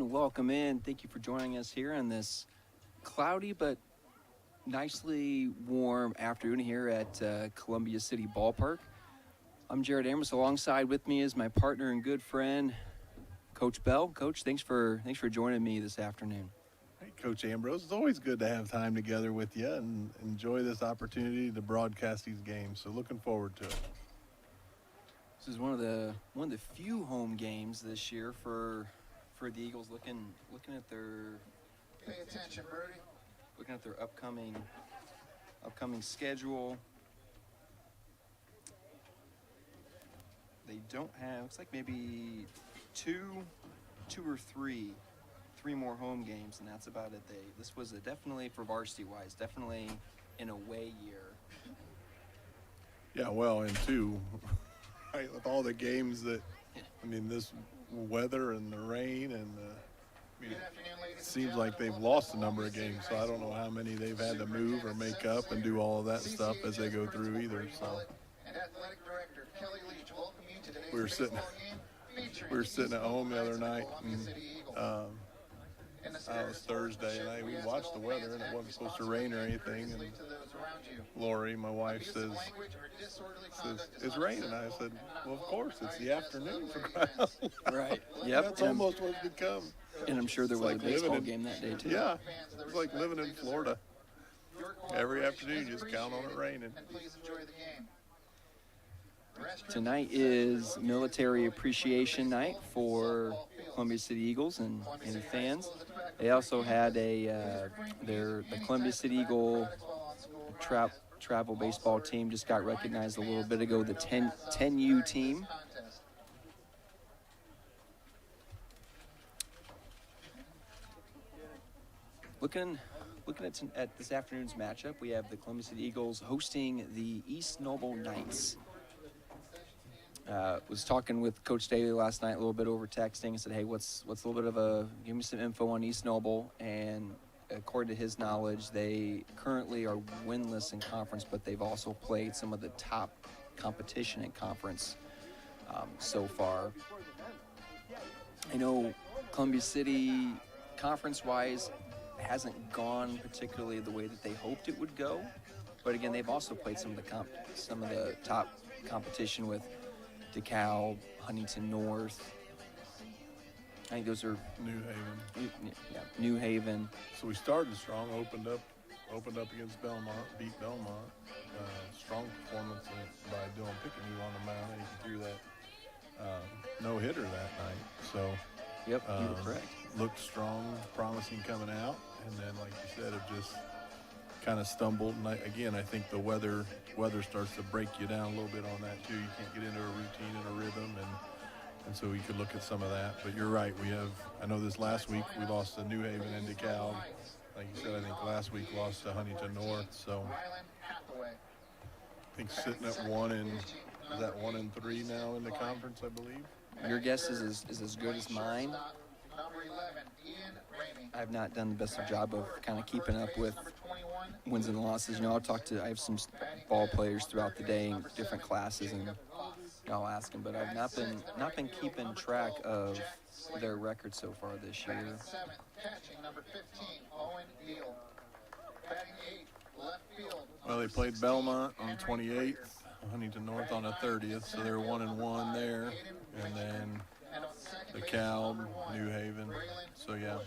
And welcome in. Thank you for joining us here on this cloudy but nicely warm afternoon here at Columbia City Ballpark. I'm Jared Amos. Alongside with me is my partner and good friend, Coach Bell. Coach, thanks for joining me this afternoon. Hey, Coach Ambrose. It's always good to have time together with you and enjoy this opportunity to broadcast these games. So looking forward to it. This is one of the few home games this year for the Eagles. Looking at their Pay attention, Birdie. Looking at their upcoming schedule. They don't have, looks like maybe two or three more home games, and that's about it. This was definitely, for varsity wise, definitely an away year. Yeah, well, and two, right, with all the games that, I mean, this weather and the rain and it seems like they've lost a number of games, so I don't know how many they've had to move or make up and do all of that stuff as they go through either. So we were sitting at home the other night, and it was Thursday night. We watched the weather, and it wasn't supposed to rain or anything. And Lori, my wife, says, "It's raining." I said, "Well, of course, it's the afternoon for crying out loud." Right. Yep. That's almost what it's become. And I'm sure there was like a baseball game that day too. Yeah, it's like living in Florida. Every afternoon, you just count on it raining. Tonight is Military Appreciation Night for Columbia City Eagles and the fans. They also had the Columbia City Eagle travel baseball team just got recognized a little bit ago, the 10U team. Looking at this afternoon's matchup, we have the Columbia City Eagles hosting the East Noble Knights. Was talking with Coach Daly last night a little bit over texting. I said, hey, what's a little bit of give me some info on East Noble. And according to his knowledge, they currently are winless in conference, but they've also played some of the top competition in conference so far. I know Columbia City, conference-wise, hasn't gone particularly the way that they hoped it would go. But again, they've also played some of the top competition with DeKalb, Huntington North. I think those are New Haven. Yeah, New Haven. So we started strong, opened up against Belmont, beat Belmont. Strong performance by Dylan Pickett, who on the mound, and he threw that no-hitter that night. So yep, you were correct. Looked strong, promising coming out, and then, like you said, it just kind of stumbled. And I think the weather starts to break you down a little bit on that too. You can't get into a routine and a rhythm, and so we could look at some of that. But you're right. I know this last week we lost to New Haven and DeKalb. Like you said, I think last week lost to Huntington North. So I think sitting at 1-3 now in the conference, I believe. Your guess is as good as mine. I've not done the best of job of kind of keeping up with wins and losses. I have some ball players throughout the day in different classes, and I'll ask them, but I've not been keeping track of their record so far this year. Well, they played Belmont on 28th, Huntington North on the 30th, so they're 1-1 there, and then DeKalb, New Haven. So yeah,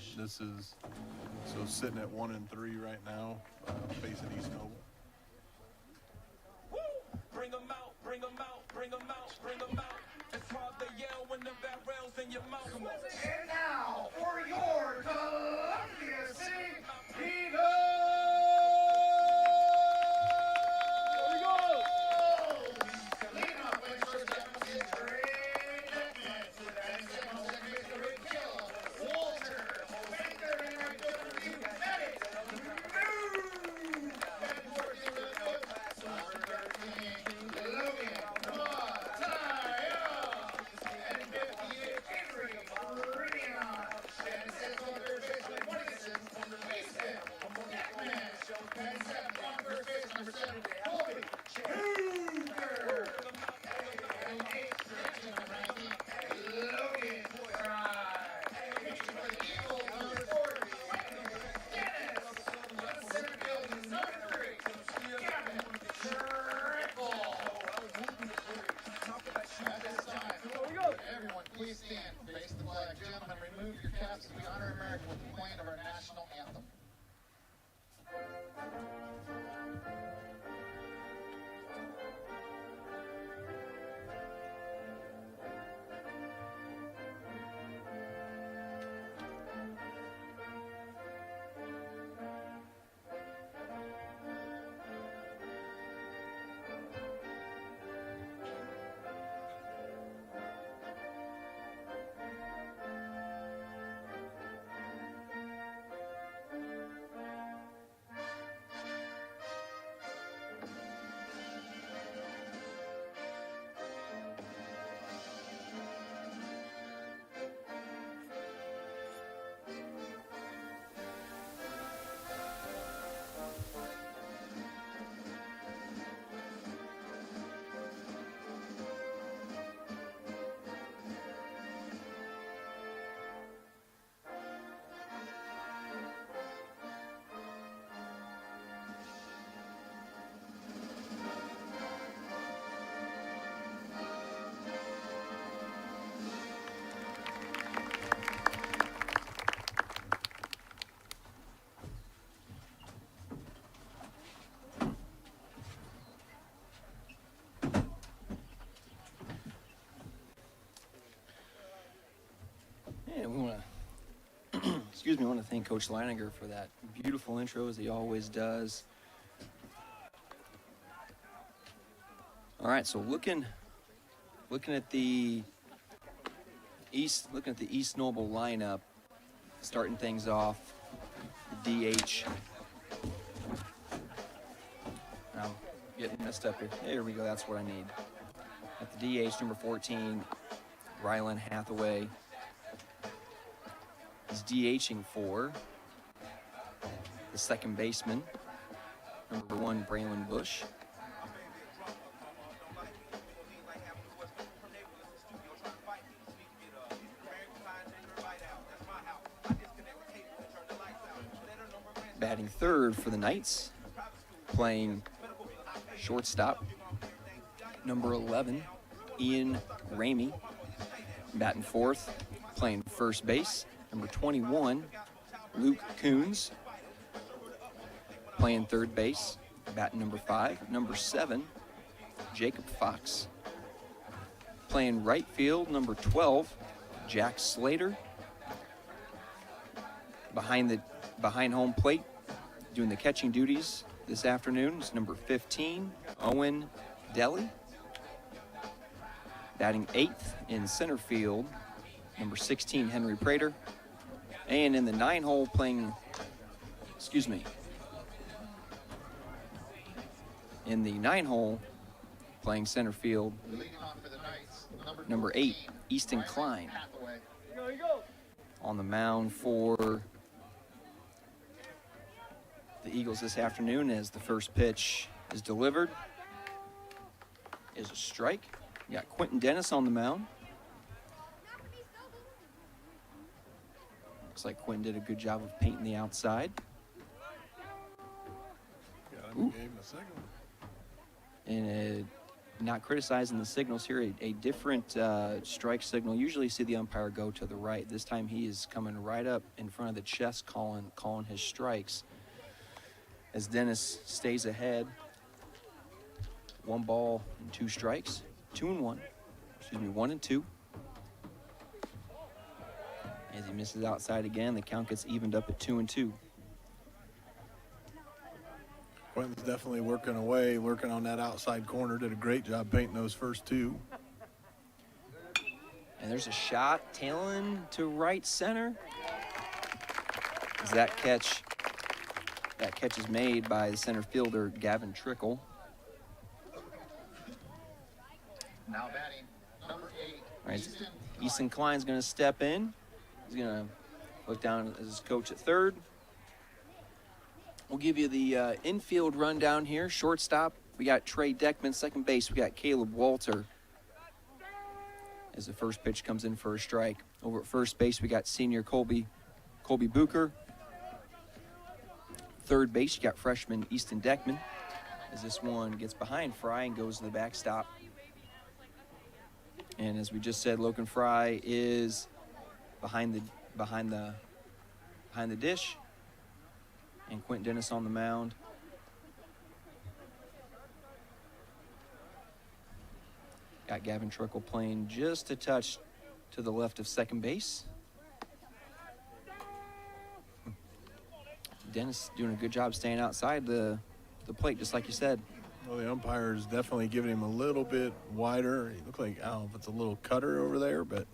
sitting at 1-3 right now, facing East Noble. Woo! Bring 'em out, bring 'em out, bring 'em out, bring 'em out. It's hard to yell when the barrel's in your mouth. And now for your Columbia City Eagles! Please stand, face the flag. Gentlemen, remove your caps as we honor America with the playing of our national anthem. And we want to, I want to thank Coach Leininger for that beautiful intro, as he always does. All right, so looking at the East Noble lineup, starting things off, the DH. I'm getting messed up here. There we go. That's what I need. At the DH, number 14, Rylan Hathaway. He's DHing for the second baseman, number 1, Braylon Bush. Batting third for the Knights, playing shortstop, number 11, Ian Ramey. Batting fourth, playing first base, number 21, Luke Coons. Playing third base, batting number 5, number 7, Jacob Fox. Playing right field, number 12, Jack Slater. Behind home plate, doing the catching duties this afternoon is number 15, Owen Deli. Batting 8th in center field, number 16, Henry Prater. And in the 9-hole in the 9-hole playing center field, Leading off for the Knights, number 8, Easton Klein. Hathaway. On the mound for the Eagles this afternoon, as the first pitch is delivered, is a strike. You got Quentin Dennis on the mound. Looks like Quentin did a good job of painting the outside. Got him, gave him a second one. And not criticizing the signals here, a different strike signal. Usually you see the umpire go to the right. This time he is coming right up in front of the chest, calling his strikes. As Dennis stays ahead, 1 ball and 2 strikes, 1 and 2. As he misses outside again, the count gets evened up at 2 and 2. Quentin's definitely working away, working on that outside corner. Did a great job painting those first 2. And there's a shot tailing to right center. As that catch is made by the center fielder, Gavin Trickle. Now batting, number 8, All right, Easton Easton Klein's going to step in. He's going to look down at his coach at third. We'll give you the infield rundown here. Shortstop, we got Trey Deckman. Second base, we got Caleb Walter. As the first pitch comes in for a strike. Over at first base, we got senior Colby Booker. Third base, you got freshman Easton Deckman. As this one gets behind Fry and goes to the backstop. And as we just said, Logan Fry is behind the dish, and Quentin Dennis on the mound. Got Gavin Trickle playing just a touch to the left of second base. Dennis doing a good job staying outside the plate, just like you said. Well, the umpire is definitely giving him a little bit wider. It looked like, I don't know if it's a little cutter over there, but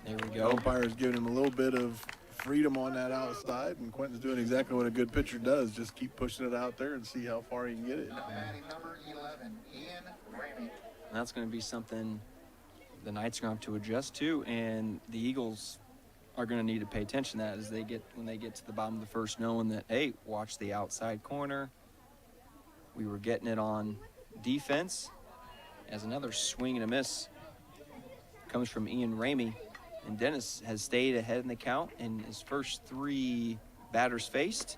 There we the go. umpire is giving him a little bit of freedom on that outside, and Quentin's doing exactly what a good pitcher does, just keep pushing it out there and see how far he can get it. Batting number 11, Ian Ramey. And that's going to be something the Knights are going to have to adjust to, and the Eagles are going to need to pay attention to that as when they get to the bottom of the first, knowing that, hey, watch the outside corner. We were getting it on defense, as another swing and a miss comes from Ian Ramey. And Dennis has stayed ahead in the count in his first 3 batters faced,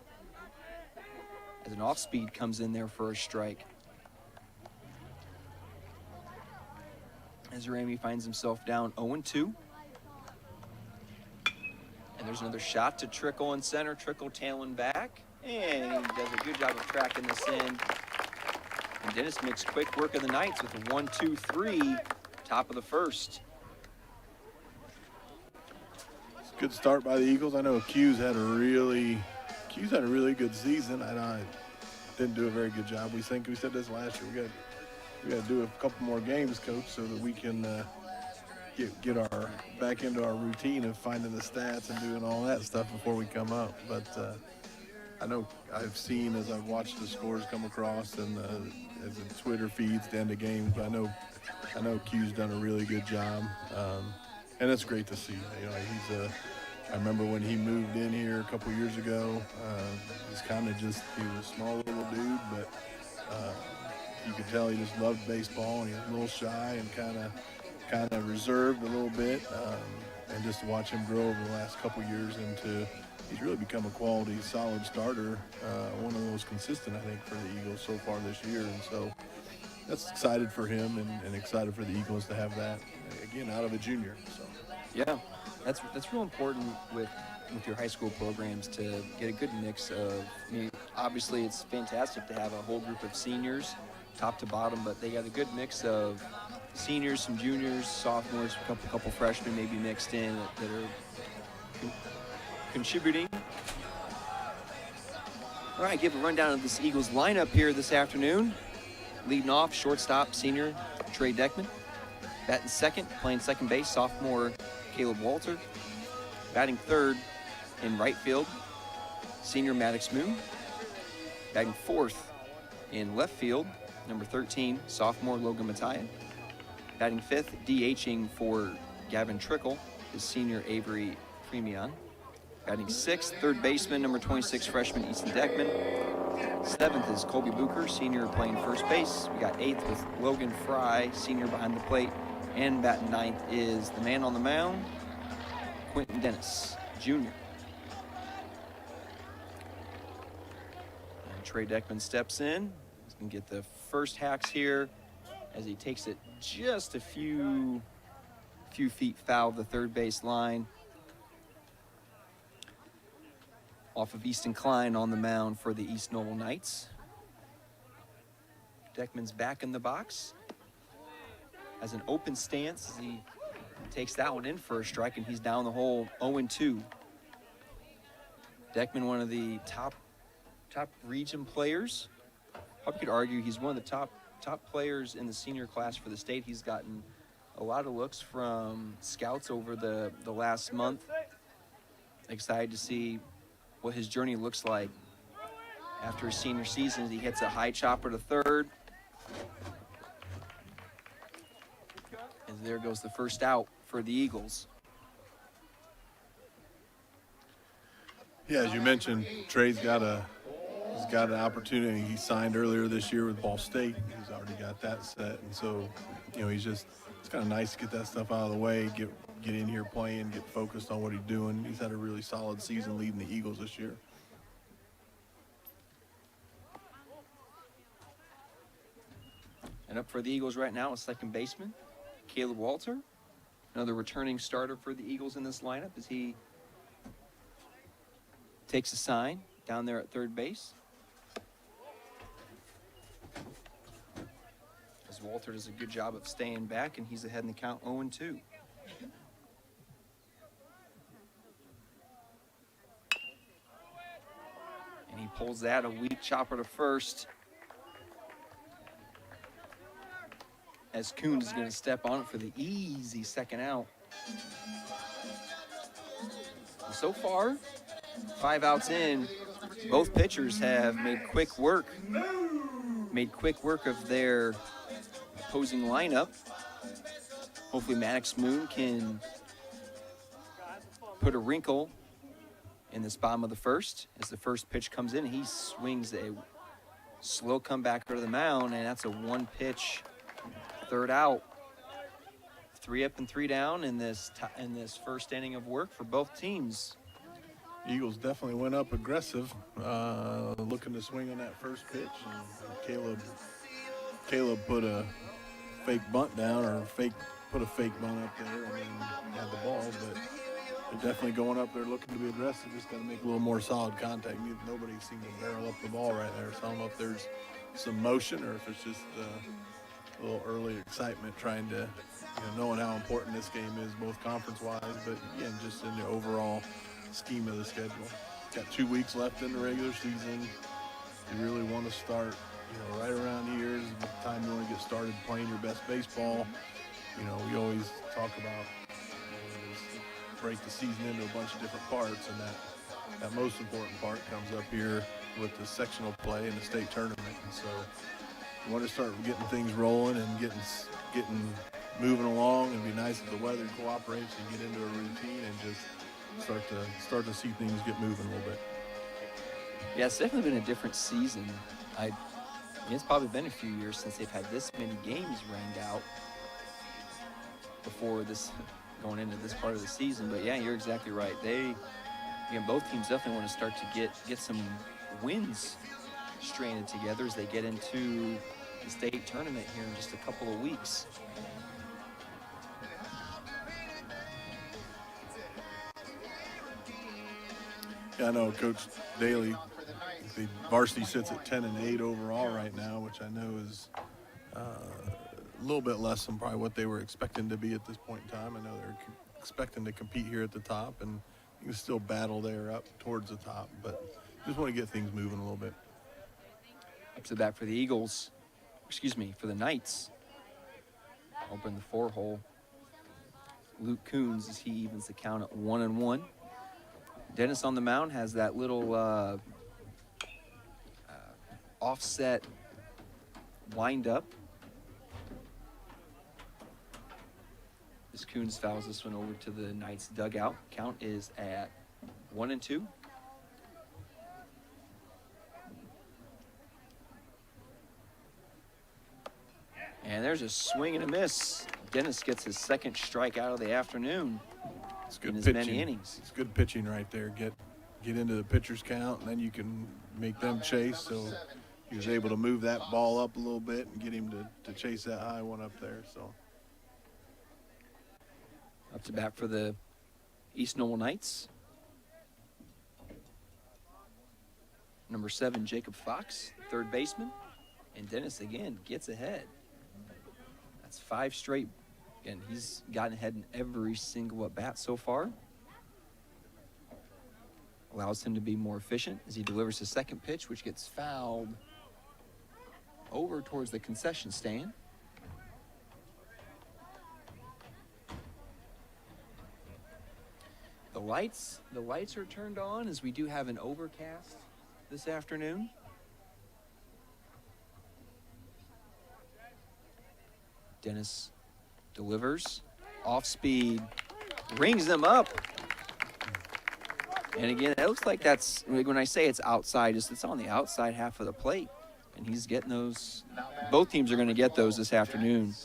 as an off-speed comes in there for a strike. As Ramey finds himself down 0-2. And there's another shot to Trickle in center. Trickle tailing back, and he does a good job of tracking this in. And Dennis makes quick work of the Knights with a 1-2-3, top of the first. It's a good start by the Eagles. I know Q's had a really good season, and I didn't do a very good job. We said this last year. We got to do a couple more games, Coach, so that we can get our back into our routine of finding the stats and doing all that stuff before we come up. But I know I've seen, as I've watched the scores come across and as the Twitter feeds to end the games, but I know Q's done a really good job, and it's great to see. You know, I remember when he moved in here a couple years ago. He was a small little dude, but you could tell he just loved baseball, and he was a little shy and kind of reserved a little bit, and just to watch him grow over the last couple years into, he's really become a quality, solid starter, one of the most consistent, I think, for the Eagles so far this year. And so that's excited for him and excited for the Eagles to have that, again, out of a junior. So Yeah, that's real important with your high school programs, to get a good mix of, I mean, obviously it's fantastic to have a whole group of seniors, top to bottom, but they got a good mix of seniors, some juniors, sophomores, a couple freshmen maybe mixed in that are contributing. All right, give a rundown of this Eagles lineup here this afternoon. Leading off, shortstop, senior Trey Deckman. Batting second, playing second base, sophomore Caleb Walter. Batting third in right field, senior Maddox Moon. Batting fourth in left field, number 13, sophomore Logan Mattia. Batting fifth, DHing for Gavin Trickle, is senior Avery Premion. Batting sixth, third baseman, number 26, freshman Easton Deckman. Seventh is Colby Booker, senior, playing first base. We got eighth with Logan Fry, senior, behind the plate. And batting ninth is the man on the mound, Quentin Dennis, junior. And Trey Deckman steps in. He's going to get the first hacks here as he takes it just a few feet foul of the third base line. Off of Easton Klein on the mound for the East Noble Knights. Deckman's back in the box. Has an open stance as he takes that one in for a strike, and he's down the hole 0-2. Deckman, one of the top region players. Probably could argue he's one of the top players in the senior class for the state. He's gotten a lot of looks from scouts over the last month. Excited to see what his journey looks like after his senior season. He hits a high chopper to third. And there goes the first out for the Eagles. yeah, as you mentioned, Trey's got an opportunity. He signed earlier this year with Ball State. He's already got that set, and so, you know, it's kind of nice to get that stuff out of the way, get in here playing, get focused on what he's doing. He's had a really solid season leading the Eagles this year. And up for the Eagles right now is second baseman Caleb Walter, another returning starter for the Eagles in this lineup, as he takes a sign down there at third base. As Walter does a good job of staying back, and he's ahead in the count 0-2. And he pulls that, a weak chopper to first. As Coons is going to step on it for the easy second out. So far, 5 outs in, both pitchers have made quick work of their opposing lineup. Hopefully Maddox Moon can put a wrinkle in this bottom of the first. As the first pitch comes in, he swings a slow comeback to the mound, and that's a one-pitch third out. 3 up and 3 down in this first inning of work for both teams. Eagles definitely went up aggressive, looking to swing on that first pitch. And Caleb put a fake bunt down, or put a fake bunt up there, and then had the ball. But they're definitely going up there looking to be aggressive. Just got to make a little more solid contact. Nobody seemed to barrel up the ball right there. So I don't know if there's some motion or if it's just a little early excitement, trying to, knowing how important this game is, both conference-wise, but again, just in the overall scheme of the schedule. Got 2 weeks left in the regular season. You really want to start, right around here is the time you want to get started playing your best baseball. We always talk about break the season into a bunch of different parts, and that most important part comes up here with the sectional play and the state tournament. And so you want to start getting things rolling and getting moving along, and be nice if the weather cooperates and get into a routine and just start to see things get moving a little bit. Yeah, it's definitely been a different season. It's probably been a few years since they've had this many games rained out before this, going into this part of the season. But yeah, you're exactly right. Both teams definitely want to start to get some wins stranded together as they get into the state tournament here in just a couple of weeks. Yeah, I know Coach Daly, the varsity sits at 10-8 overall right now, which I know is a little bit less than probably what they were expecting to be at this point in time. I know they're expecting to compete here at the top, and you can still battle there up towards the top, but just want to get things moving a little bit. Up to bat for the Eagles, for the Knights. Open the 4-hole. Luke Coons, as he evens the count at 1-1. Dennis on the mound has that little offset wind-up. As Coons fouls this one over to the Knights dugout. Count is at 1-2. And there's a swing and a miss. Dennis gets his second strikeout of the afternoon. It's good in as pitching. Many innings. It's good pitching right there. Get into the pitcher's count, and then you can make them chase. So he was able to move that ball up a little bit and get him to chase that high one up there. So up to bat for the East Noble Knights. Number 7, Jacob Fox, third baseman. And Dennis again gets ahead. That's 5 straight. Again, he's gotten ahead in every single at-bat so far. Allows him to be more efficient as he delivers his second pitch, which gets fouled over towards the concession stand. The lights are turned on as we do have an overcast this afternoon. Dennis delivers, off speed, rings them up. And again, it looks like that's, when I say it's outside, it's on the outside half of the plate. And he's getting those. Both teams are going to get those this afternoon.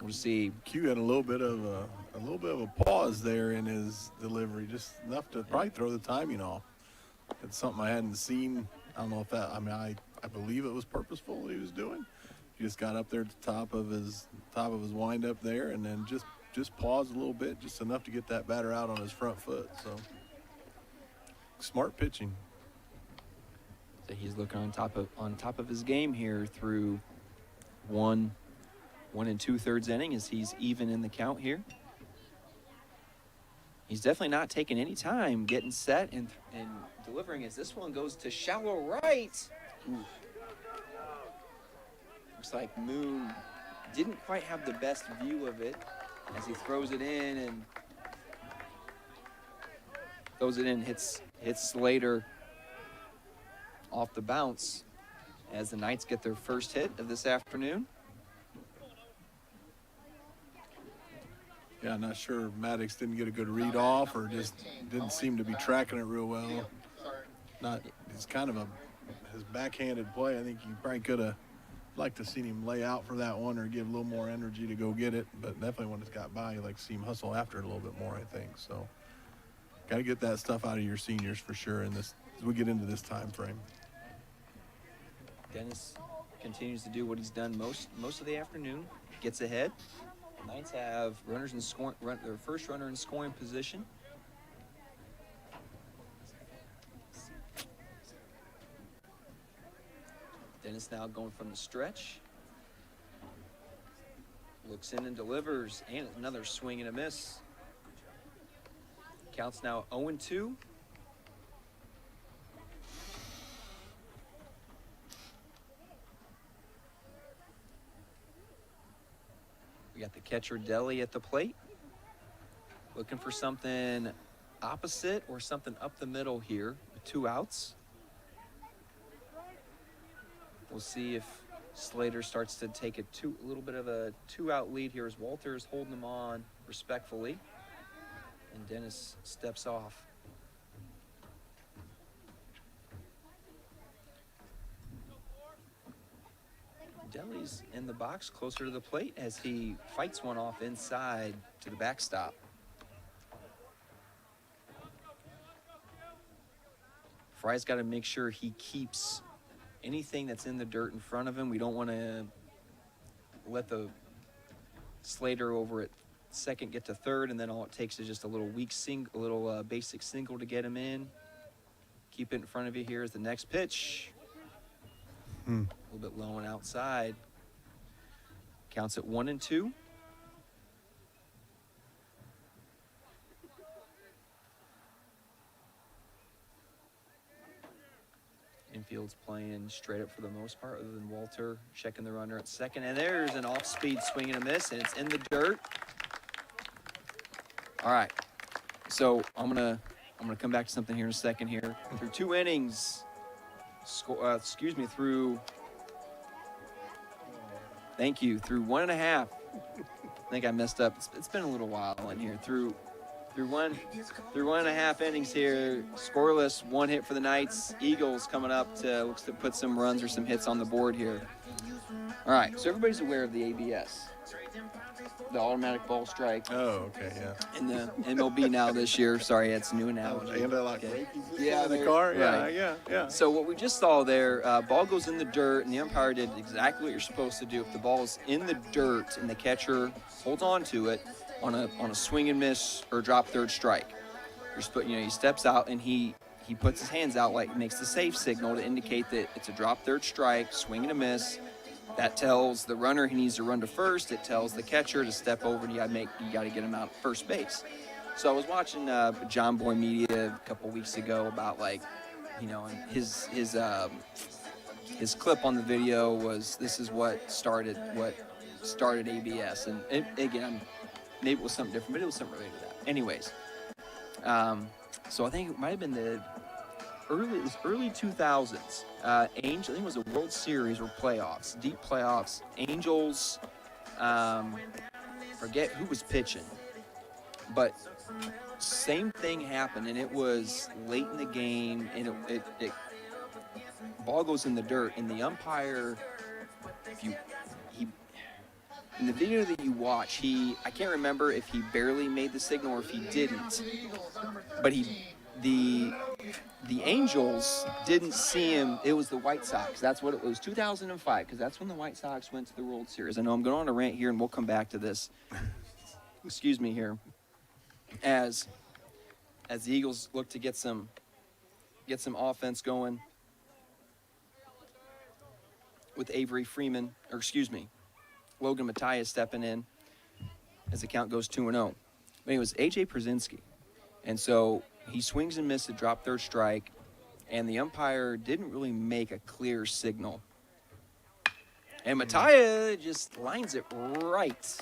We'll see. Q had a little bit of a pause there in his delivery, just enough to probably throw the timing off. It's something I hadn't seen. I don't know if that, I believe it was purposeful what he was doing. He just got up there at the top of his wind up there, and then just paused a little bit, just enough to get that batter out on his front foot. So smart pitching. So he's looking on top of his game here through 1 2/3 inning as he's even in the count here. He's definitely not taking any time getting set and delivering as this one goes to shallow right. Ooh. Looks like Moon didn't quite have the best view of it as he throws it in and hits Slater off the bounce as the Knights get their first hit of this afternoon. Yeah, I'm not sure if Maddox didn't get a good read off or just didn't seem to be tracking it real well. It's kind of his backhanded play. I think he probably could have liked to see him lay out for that one or give a little more energy to go get it. But definitely when it's got by, you like to see him hustle after it a little bit more, I think. So got to get that stuff out of your seniors for sure as we get into this time frame. Dennis continues to do what he's done most of the afternoon. Gets ahead. Knights have runners in their first runner in scoring position. Dennis now going from the stretch. Looks in and delivers, and another swing and a miss. Counts now 0-2. We got the catcher Deli at the plate. Looking for something opposite or something up the middle here with 2 outs. We'll see if Slater starts to take a little bit of a 2-out lead here as Walter is holding him on respectfully. And Dennis steps off. Deli's in the box closer to the plate as he fights one off inside to the backstop. Fry's got to make sure he keeps anything that's in the dirt in front of him. We don't want to let the Slater over at second get to third, and then all it takes is just a little basic single to get him in. Keep it in front of you. Here's the next pitch. A little bit low and outside. Counts at 1-2. Infield's playing straight up for the most part, other than Walter checking the runner at second. And there's an off-speed swing and a miss, and it's in the dirt. All right. So I'm gonna come back to something here in a second here. Through 2 innings. Through 1.5. I think I messed up. It's been a little while in here. Through 1.5 innings here, scoreless, 1 hit for the Knights. Eagles coming up looks to put some runs or some hits on the board here. All right, so everybody's aware of the ABS, the automatic ball strike. Oh, okay, yeah. In the MLB now this year. Sorry, it's a new analogy. Anti-lock Okay. braking Yeah, in the car? right. Yeah. So what we just saw there, ball goes in the dirt, and the umpire did exactly what you're supposed to do. If the ball is in the dirt and the catcher holds on to it on a swing and miss or drop third strike, he steps out and he puts his hands out like makes the safe signal to indicate that it's a drop third strike, swing and a miss. That tells the runner he needs to run to first. It tells the catcher to step over, and you got to get him out at first base. So I was watching John Boy Media a couple weeks ago about his clip on the video was this is what started ABS, and again maybe it was something different, but it was something related to that. Anyways, so I think it might have been early 2000s. I think it was a World Series or playoffs, deep playoffs. Angels, forget who was pitching, but same thing happened, and it was late in the game, and it ball goes in the dirt, and the umpire, in the video that you watch, I can't remember if he barely made the signal or if he didn't, but he the Angels didn't see him. It was the White Sox. That's what it was, 2005, because that's when the White Sox went to the World Series. I know I'm going on a rant here, and we'll come back to this. Excuse me here. As the Eagles look to get some offense going with Logan Matias stepping in as the count goes 2-0. But it was A.J. Przinsky. And so he swings and misses a drop third strike, and the umpire didn't really make a clear signal. And Matias just lines it right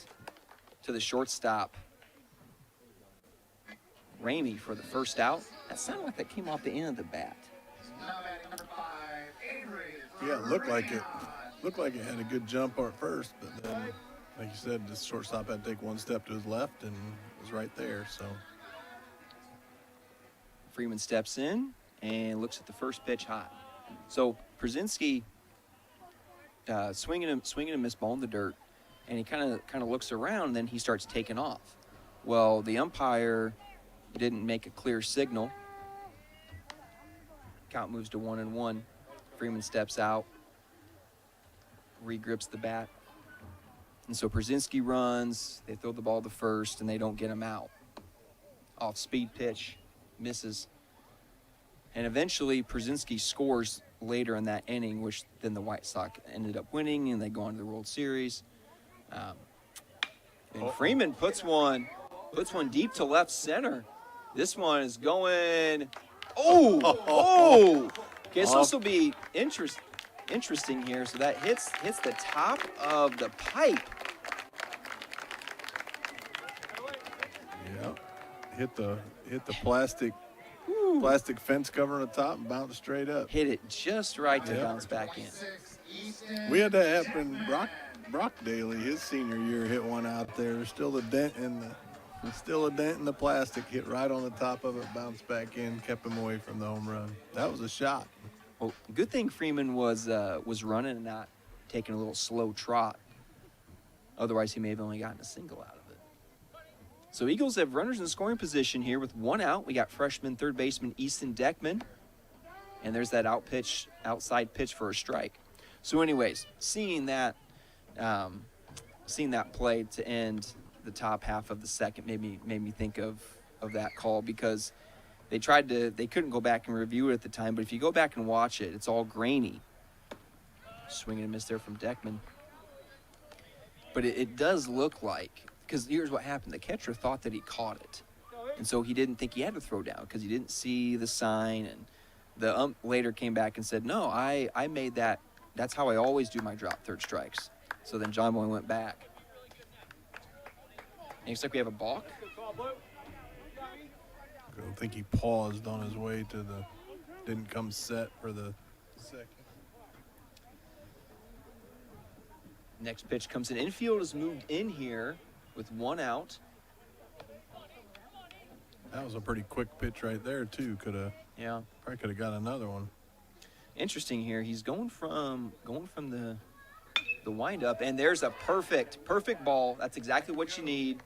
to the shortstop. Ramey for the first out. That sounded like that came off the end of the bat. Now batting number 5, Avery. Yeah, it looked like it had a good jump at first, but then, like you said, the shortstop had to take one step to his left and was right there. So Freeman steps in and looks at the first pitch hot. So Przinsky swinging and miss ball in the dirt, and he kind of looks around, and then he starts taking off. Well, the umpire didn't make a clear signal. Count moves to 1-1. Freeman steps out, regrips the bat. And so Przinsky runs, they throw the ball to first, and they don't get him out. Off speed pitch, misses. And eventually Przinsky scores later in that inning, which then the White Sox ended up winning, and they go on to the World Series. And Freeman puts one deep to left center. This one is going, Okay, so this will be interesting here. So that hits the top of the pipe. yeah, hit the plastic fence cover on the top and bounced straight up. Hit it just right to bounce back in. 6 Easton. We had that happen. Brock Daly, his senior year, hit one out there. Still a dent in the plastic. Hit right on the top of it, bounced back in, kept him away from the home run. That was a shot. Well, good thing Freeman was running and not taking a little slow trot. Otherwise, he may have only gotten a single out of it. So Eagles have runners in scoring position here with one out. We got freshman third baseman Easton Deckman. And there's that outside pitch for a strike. So anyways, seeing that play to end the top half of the second made me think of that call, because they couldn't go back and review it at the time, but if you go back and watch it, it's all grainy. Swing and a miss there from Deckman. But it does look like, because here's what happened. The catcher thought that he caught it. And so he didn't think he had to throw down because he didn't see the sign. And the ump later came back and said, no, I made that. That's how I always do my drop third strikes. So then John Boy went back. And looks like we have a balk. I don't think he paused on his way to didn't come set for the second. Next pitch comes in. Infield is moved in here with one out. That was a pretty quick pitch right there too. Probably could have got another one. Interesting here. He's going from the windup, and there's a perfect ball. That's exactly what you need.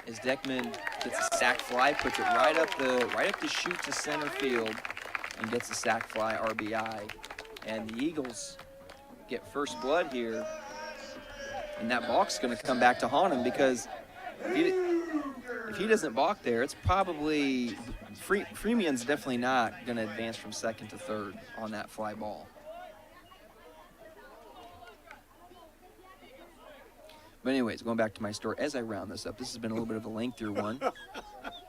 As Deckman gets a sac fly, puts it right up the chute to center field, and gets a sac fly RBI. And the Eagles get first blood here, and that balk's going to come back to haunt him, because if he doesn't balk there, it's probably Freeman's definitely not going to advance from second to third on that fly ball. But anyways, going back to my story, as I round this up, this has been a little bit of a lengthier one.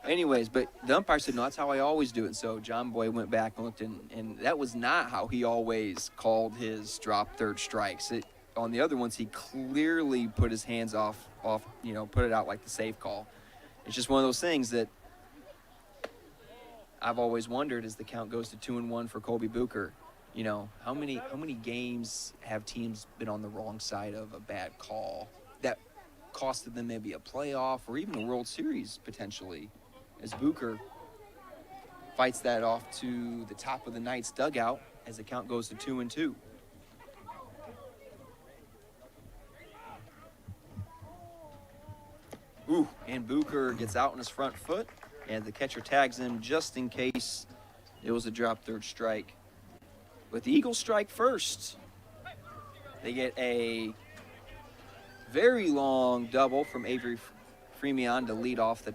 Anyways, but the umpire said, no, that's how I always do it. So John Boy went back and looked, and that was not how he always called his drop third strikes. On the other ones, he clearly put his hands off, put it out like the safe call. It's just one of those things that I've always wondered as the count goes to 2-1 for Colby Booker. How many games have teams been on the wrong side of a bad call that costed them maybe a playoff or even a World Series potentially, as Booker fights that off to the top of the Knights dugout as the count goes to 2-2. And Bucher gets out on his front foot, and the catcher tags him just in case it was a drop third strike. But the Eagles strike first. They get a very long double from Avery Freemion to lead off the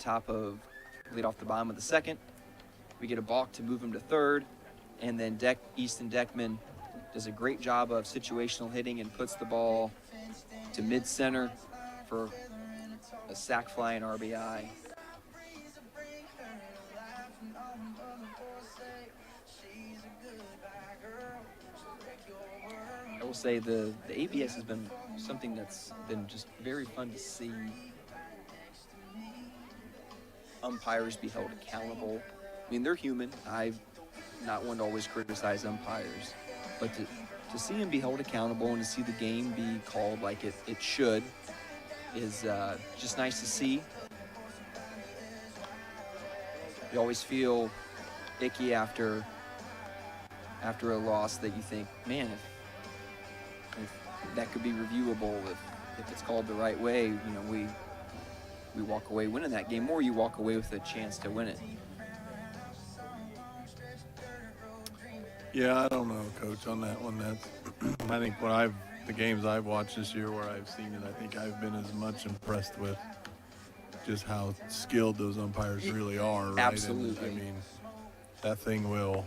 bottom of the second. We get a balk to move him to third, and then Easton Deckman does a great job of situational hitting and puts the ball to mid-center for a sac fly and RBI. I will say the ABS has been something that's been just very fun to see umpires be held accountable. I mean, they're human. I'm not one to always criticize umpires, but to see them be held accountable and to see the game be called like it should is just nice to see. You always feel icky after a loss that you think, man, if that could be reviewable, if it's called the right way, you know, we walk away winning that game, or you walk away with a chance to win it. Yeah, I don't know, Coach, on that one. That's I think the games I've watched this year where I've seen it, I think I've been as much impressed with just how skilled those umpires really are. Right? Absolutely. And, I mean, that thing will,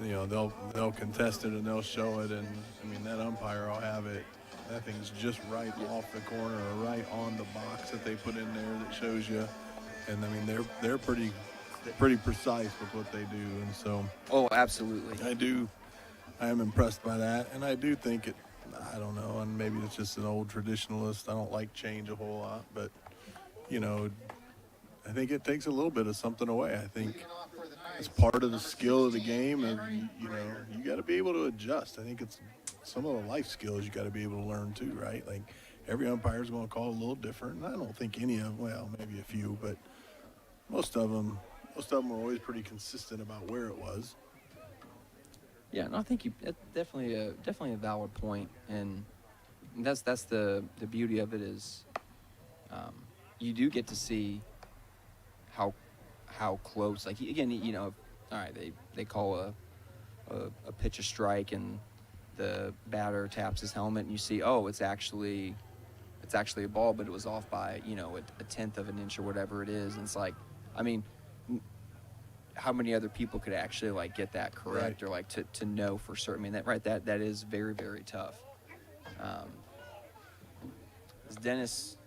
you know, they'll contest it and they'll show it, and I mean that umpire will have it. That thing's just right off the corner or right on the box that they put in there that shows you. And I mean they're pretty precise with what they do, and so. Oh, absolutely. I am impressed by that, and I do think I don't know, and maybe it's just an old traditionalist. I don't like change a whole lot, but you know, I think it takes a little bit of something away. I think it's part of the skill of the game, and you know, you got to be able to adjust. I think it's some of the life skills you got to be able to learn too, right? Like every umpire is going to call a little different, and I don't think any of them, well, maybe a few, but most of them were always pretty consistent about where it was. Yeah, no, I think that's definitely a valid point, and that's the beauty of it is, you do get to see how close. Like again, you know, all right, they call a pitch a strike, and the batter taps his helmet, and you see, oh, it's actually a ball, but it was off by, you know, a tenth of an inch or whatever it is, and it's like, I mean, how many other people could actually like get that correct, right, or like to know for certain? I mean, that is very, very tough. As Dennis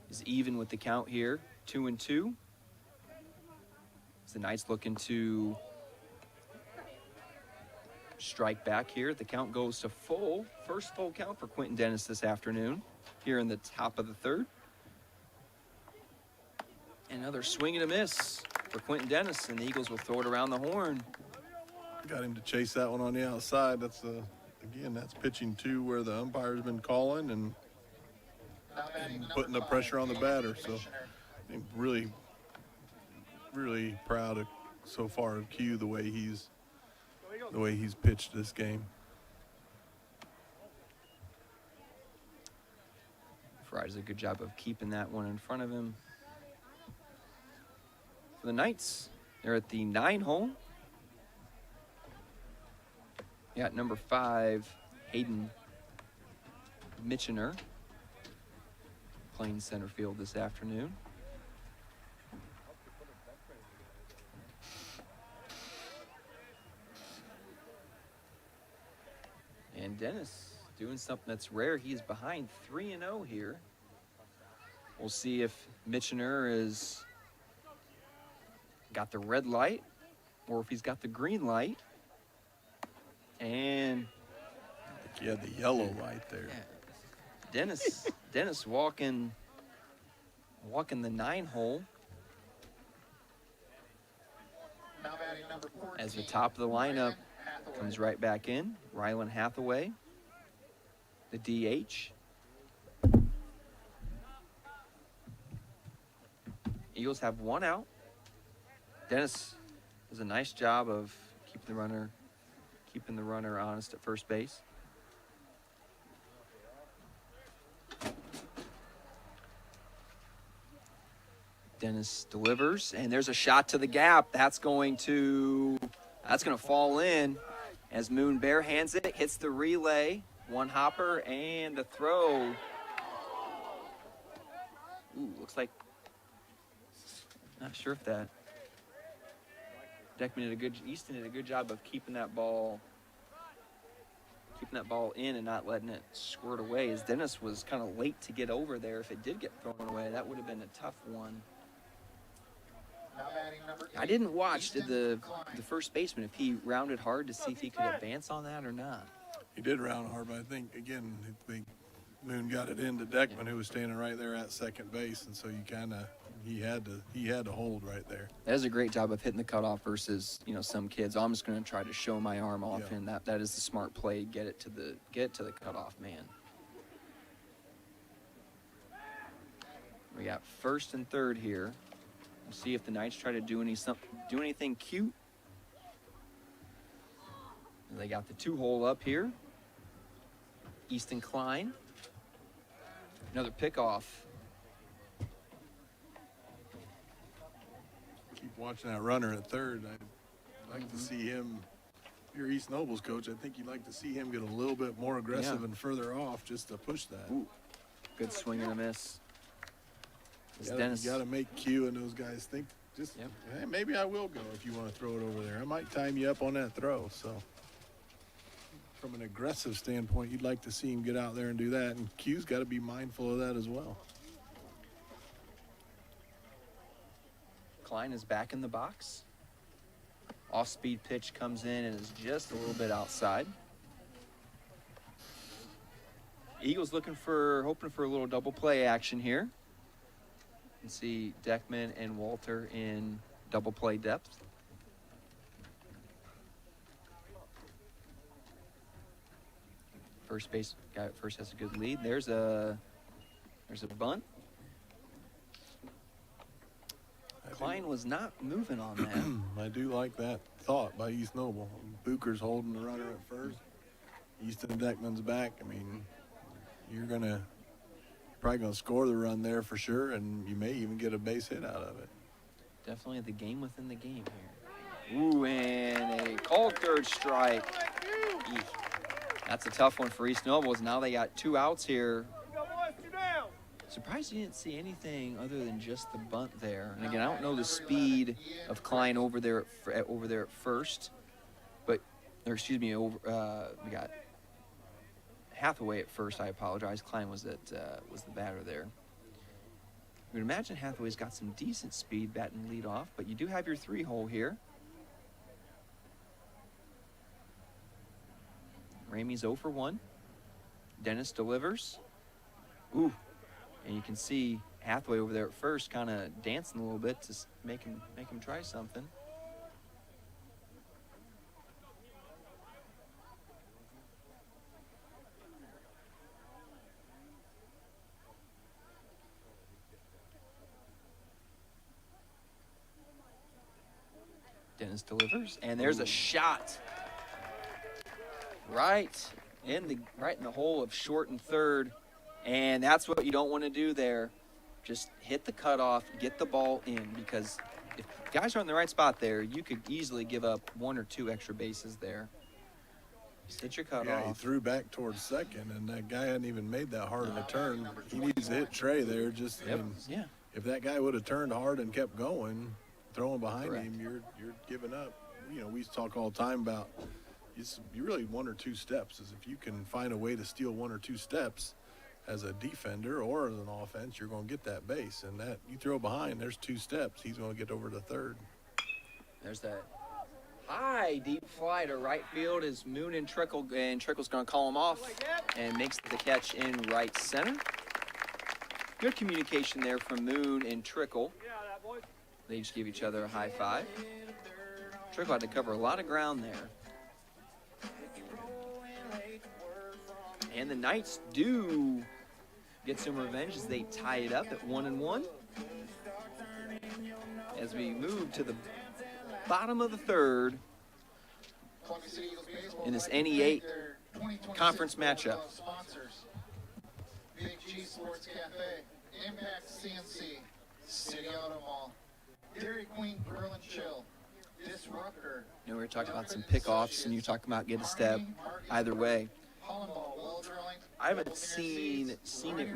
is even with the count here, 2-2. The Knights looking to strike back here. The count goes to first full count for Quentin Dennis this afternoon here in the top of the third. Another swing and a miss for Quentin Dennis, and the Eagles will throw it around the horn. Got him to chase that one on the outside. That's that's pitching to where the umpire's been calling and putting the pressure on the batter. So I'm really, really proud of so far of Q, the way he's pitched this game. Fry does a good job of keeping that one in front of him. For the Knights, they're at the 9 hole. You got number 5, Hayden Mitchener, playing center field this afternoon. And Dennis doing something that's rare. He is behind 3-0 here. We'll see if Mitchener is got the red light or if he's got the green light. And he had the yellow light there. Yeah. Dennis walking the 9 hole. Now batting number 14, As the top of the lineup comes right back in, Rylan Hathaway, the DH. Eagles have 1 out. Dennis does a nice job of keeping the runner honest at first base. Dennis delivers, and there's a shot to the gap. That's going to fall in as Moon barehands it, hits the relay, one hopper, and the throw. Ooh, looks like, not sure if that. Easton did a good job of keeping that ball in and not letting it squirt away, as Dennis was kind of late to get over there. If it did get thrown away, that would have been a tough one. I didn't watch the first baseman, if he rounded hard to see if he could advance on that or not. He did round hard, but I think Moon got it into Deckman, who was standing right there at second base, and so he had to hold right there. That is a great job of hitting the cutoff versus, some kids. I'm just going to try to show my arm off, Yeah. and that is the smart play. Get it to the cutoff man. We got first and third here. We'll see if the Knights try to do anything cute. And they got the 2-hole up here. Easton Klein. Another pickoff. Keep watching that runner at third. I'd like to see him. If you're East Noble's coach, I think you'd like to see him get a little bit more aggressive and further off just to push that. Ooh, good swing and a miss. You got to make Q and those guys think, hey, maybe I will go if you want to throw it over there. I might time you up on that throw. So from an aggressive standpoint, you'd like to see him get out there and do that. And Q's got to be mindful of that as well. Klein is back in the box. Off-speed pitch comes in and is just a little bit outside. Eagles hoping for a little double play action here. You can see Deckman and Walter in double play depth. First base guy at first has a good lead. There's a bunt. Klein was not moving on that. I do like that thought by East Noble. Booker's holding the runner at first. Easton Deckman's back. I mean, you're probably gonna score the run there for sure, and you may even get a base hit out of it. Definitely the game within the game here. Ooh, and a called third strike. Eek. That's a tough one for East Nobles. Now they got 2 outs here. Surprised you didn't see anything other than just the bunt there. And again, I don't know the speed of Klein over there at first, we got Hathaway at first. I apologize. Klein was the batter there. You would imagine Hathaway's got some decent speed batting lead off, but you do have your 3-hole here. Ramey's 0 for 1. Dennis delivers. Ooh. And you can see Hathaway over there at first kind of dancing a little bit to make him try something. Dennis delivers, and there's a shot right in the hole of short and third. And that's what you don't want to do there. Just hit the cutoff, get the ball in, because if guys are in the right spot there, you could easily give up 1 or 2 extra bases there. Just hit your cutoff. Yeah, he threw back towards second, and that guy hadn't even made that hard of a turn. He needs to hit Trey there. If that guy would have turned hard and kept going, throwing behind him, you're giving up. We talk all the time about you really 1 or 2 steps. Is if you can find a way to steal 1 or 2 steps as a defender or as an offense, you're going to get that base. And that you throw behind, there's 2 steps. He's going to get over to third. There's that high deep fly to right field as Moon and Trickle's going to call him off and makes the catch in right center. Good communication there from Moon and Trickle. They just give each other a high five. Trickle had to cover a lot of ground there. And the Knights do get some revenge as they tie it up at 1-1. As we move to the bottom of the third in this NE8 conference matchup. Sponsors: Big G Sports Cafe, Impact CNC, City Auto Mall, Dairy Queen Grill and Chill, Disruptor, You know, we were talking about some pickoffs, and you're talking about get a step either way. Hollenball, Well Drilling. I haven't seen it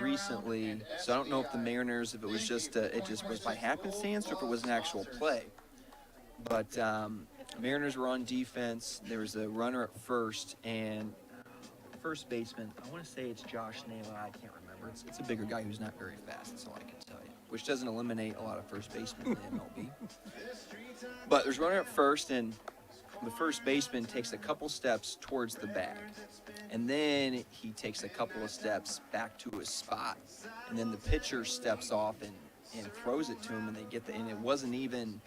recently, so I don't know if the Mariners, if it was just it just was by happenstance or if it was an actual play. But Mariners were on defense. There was a runner at first, and first baseman, I want to say it's Josh Naylor. I can't remember. It's a bigger guy who's not very fast. That's all I can tell you. Which doesn't eliminate a lot of first basemen in the MLB. But there's a runner at first, and the first baseman takes a couple steps towards the bag. And then he takes a couple of steps back to his spot. And then the pitcher steps off and throws it to him, and they get and it wasn't even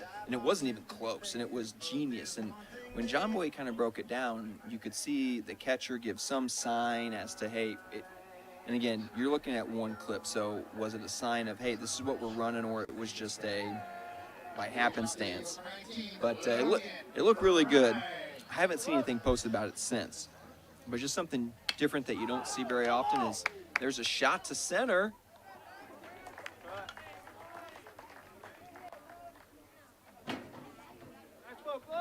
close, and it was genius. And when John Boy kind of broke it down, you could see the catcher give some sign as to, hey, and again, you're looking at one clip, so was it a sign of, hey, this is what we're running, or it was just by happenstance? But it looked really good. I haven't seen anything posted about it since. But just something different that you don't see very often is there's a shot to center.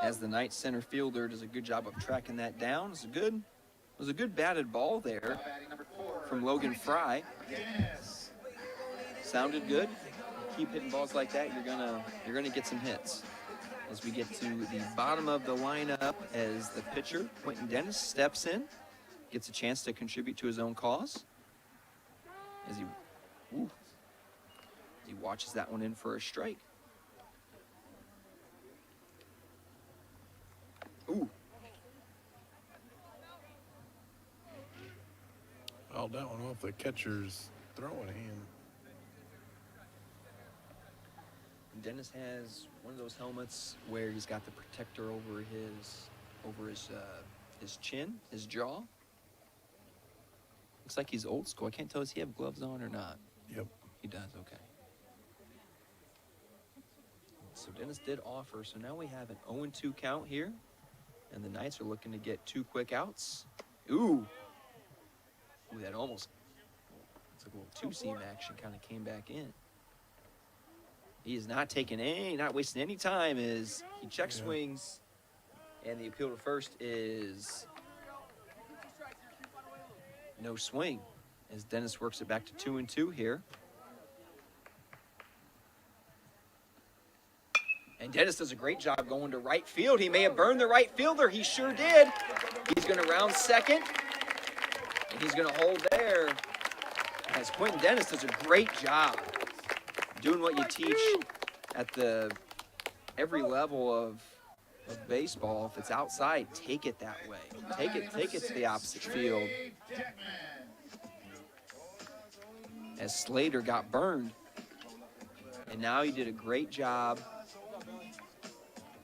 As the Knights center fielder does a good job of tracking that down. It was a good batted ball there from Logan Fry. Sounded good. Keep hitting balls like that, you're gonna get some hits. As we get to the bottom of the lineup, as the pitcher Quentin Dennis steps in, gets a chance to contribute to his own cause. As he watches that one in for a strike. Ooh. Well, that one off the catcher's throwing hand. Dennis has one of those helmets where he's got the protector over his chin, his jaw. Looks like he's old school. I can't tell if he have gloves on or not. Yep. He does, okay. So Dennis did offer. So now we have an 0-2 count here. And the Knights are looking to get 2 quick outs. Ooh, that almost, it's like a little two-seam action kind of came back in. He is not not wasting any time as he check swings. And the appeal to first is no swing as Dennis works it back to 2-2 here. And Dennis does a great job going to right field. He may have burned the right fielder. He sure did. He's going to round second. And he's going to hold there. As Quentin Dennis does a great job doing what you teach at every level of baseball. If it's outside, take it that way. Take it to the opposite field. As Slater got burned. And now he did a great job.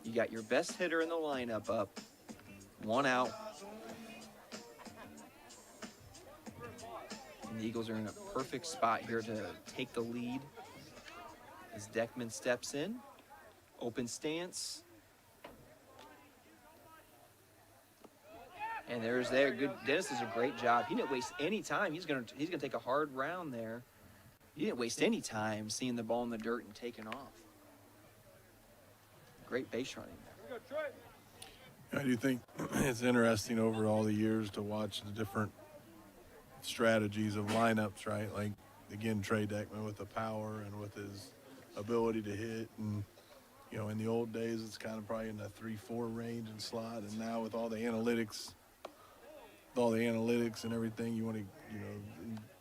You got your best hitter in the lineup up. 1 out. And the Eagles are in a perfect spot here to take the lead. As Deckman steps in. Open stance. And there's good. Dennis does a great job. He didn't waste any time. He's gonna take a hard round there. He didn't waste any time seeing the ball in the dirt and taking off. Great base running there. I do think it's interesting over all the years to watch the different strategies of lineups, right? Like, again, Trey Deckman with the power and with his ability to hit. And, in the old days, it's kind of probably in the 3-4 range and slot. And now with all the analytics, and everything, you want to,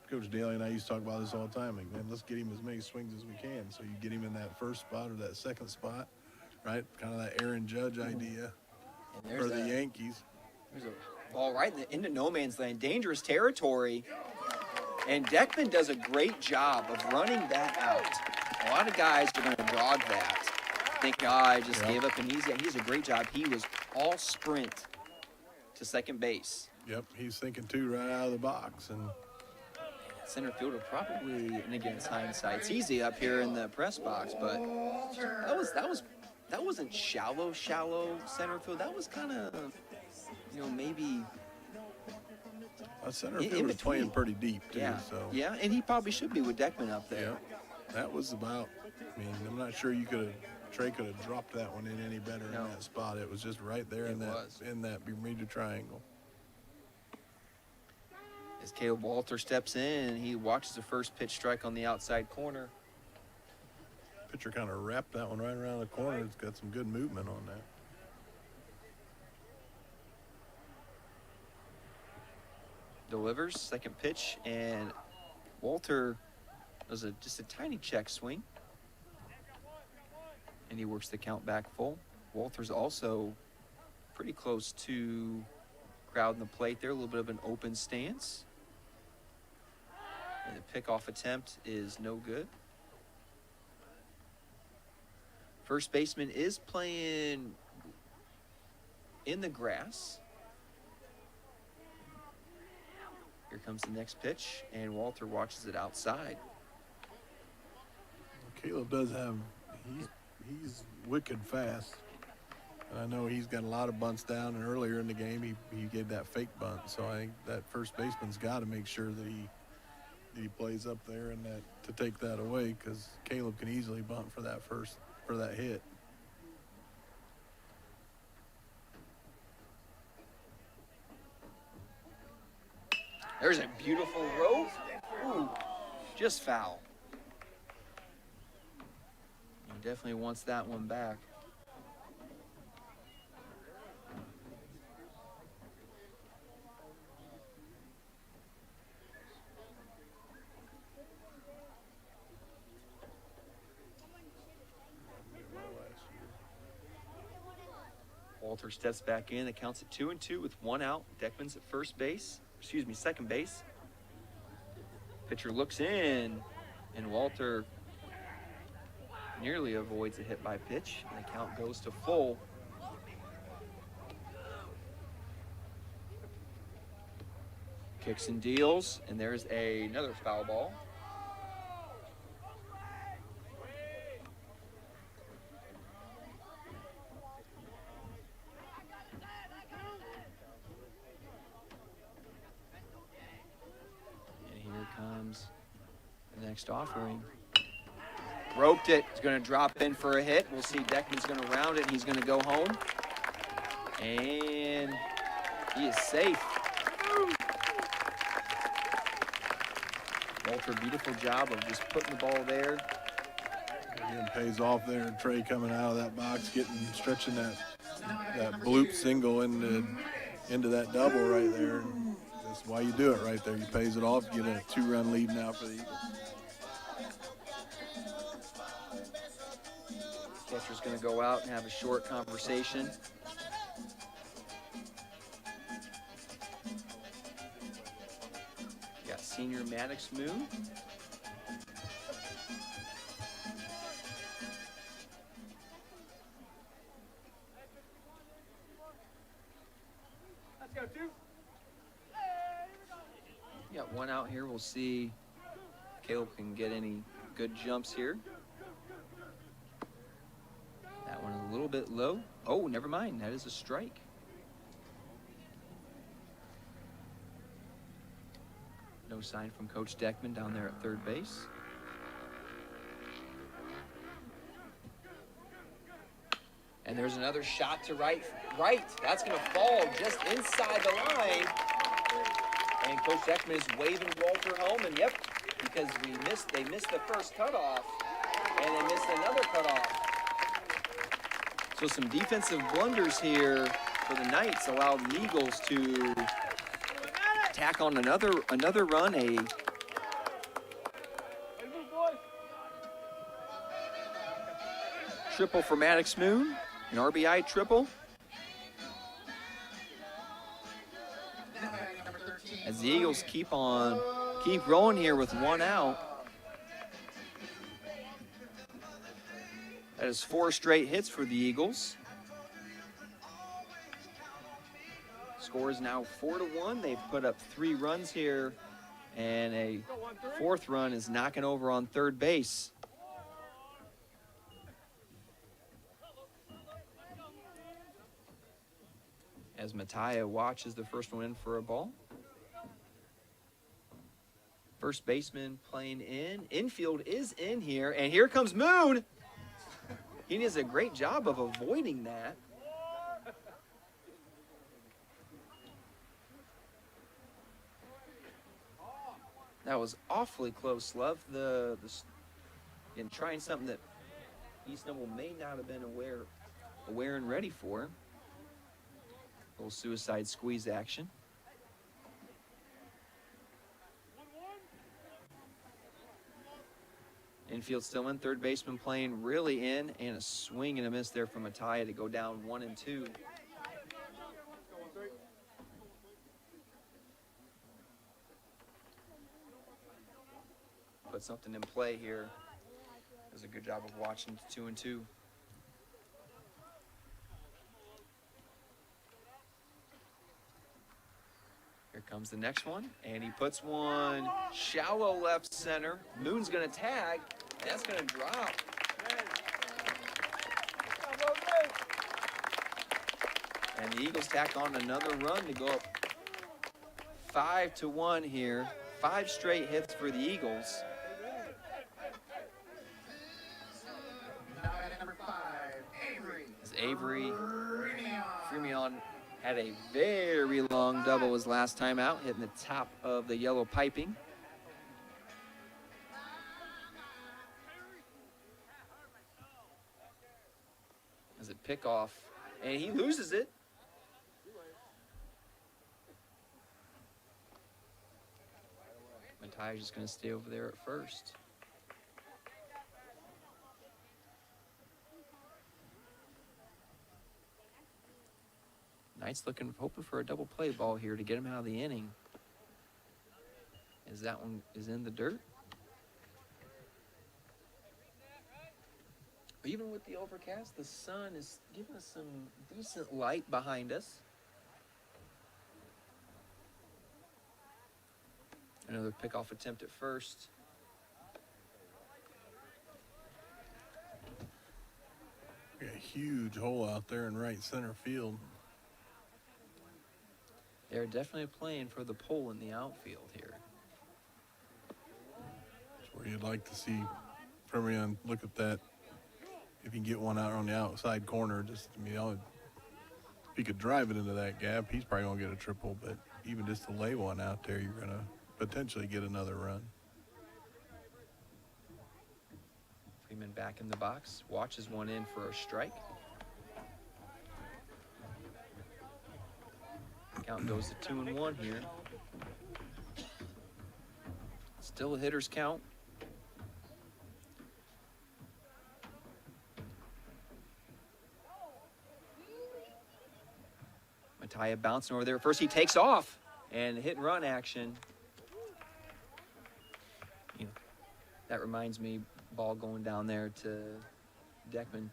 Coach Daly and I used to talk about this all the time. Like, man, let's get him as many swings as we can. So you get him in that first spot or that second spot. Right, kind of that Aaron Judge idea for the Yankees. There's a ball right into no man's land, dangerous territory. And Deckman does a great job of running that out. A lot of guys are going to dog that, think, I just gave up an easy. He does a great job. He was all sprint to second base. Yep, he's thinking 2 right out of the box. And center fielder probably, and again, it's hindsight. It's easy up here in the press box, but that wasn't shallow center field. That was kind of, maybe. Center field was playing pretty deep, too. Yeah, So. yeah, and he probably should be with Deckman up there. Yeah, that was about I mean, I'm not sure Trey could have dropped that one in any better No. in that spot. It was just right there in was. that Bermuda Triangle. As Caleb Walter steps in, he watches the first pitch strike on the outside corner. Pitcher kind of wrapped that one right around the corner. It's got some good movement on that. Delivers, second pitch, and Walter does just a tiny check swing. And he works the count back full. Walter's also pretty close to crowding the plate there, a little bit of an open stance. And the pickoff attempt is no good. First baseman is playing in the grass. Here comes the next pitch, and Walter watches it outside. Caleb does have, he's wicked fast. And I know he's got a lot of bunts down, and earlier in the game he gave that fake bunt. So I think that first baseman's got to make sure that he plays up there and that to take that away, because Caleb can easily bunt for that hit. There's a beautiful rope. Ooh, just foul. He definitely wants that one back. Walter steps back in. It counts at 2-2 with one out. Deckman's at second base. Pitcher looks in, and Walter nearly avoids a hit by pitch, and the count goes to full. Kicks and deals, and there's another foul ball. The next offering. Roped it. He's going to drop in for a hit. We'll see. Deckman's going to round it, and he's going to go home. And he is safe. Walter, beautiful job of just putting the ball there. Again, pays off there. Trey coming out of that box, stretching that bloop single into that double right there. That's why you do it right there. You pays it off, get a 2-run lead now for the Eagles. Catcher's going to go out and have a short conversation. Got senior Maddox move. Let's go, 2. Got one out here. We'll see if Caleb can get any good jumps here. That one a little bit low. Oh, never mind. That is a strike. No sign from Coach Deckman down there at third base. And there's another shot to right. That's going to fall just inside the line. And Coach Deckman is waving Walter home, and yep, because they missed the first cutoff, and they missed another cutoff. So some defensive blunders here for the Knights allow the Eagles to tack on another run, a triple for Maddox Moon, an RBI triple. As the Eagles keep rolling here with one out. That is 4 straight hits for the Eagles. Score is now 4-1. They've put up 3 runs here, and a 4th run is knocking over on third base. As Mattia watches the first one in for a ball. First baseman playing in. Infield is in here, and here comes Moon. He does a great job of avoiding that. That was awfully close, Love. And trying something that East Noble may not have been aware and ready for. A little suicide squeeze action. Infield still in, third baseman playing really in, and a swing and a miss there from Mattia to go down 1-2. Put something in play here. Does a good job of watching 2-2. Here comes the next one, and he puts one shallow left center. Moon's gonna tag, and that's gonna drop. And the Eagles tack on another run to go up 5-1 here. 5 straight hits for the Eagles. Now at number 5, Avery. As Avery Freemion had a very long double his last time out, hitting the top of the yellow piping. As it pick off, and he loses it. Mattia's just going to stay over there at first. Knights hoping for a double play ball here to get him out of the inning. As that one is in the dirt. Even with the overcast, the sun is giving us some decent light behind us. Another pickoff attempt at first. Got a huge hole out there in right center field. They're definitely playing for the pole in the outfield here. That's where you'd like to see Freemion look at that. If you can get one out on the outside corner, just, I mean, if he could drive it into that gap, he's probably going to get a triple. But even just to lay one out there, you're going to potentially get another run. Freeman back in the box, watches one in for a strike. Count goes to 2-1 here. Still a hitter's count. Mattia bouncing over there. First he takes off, and hit and run action. That reminds me, ball going down there to Deckman.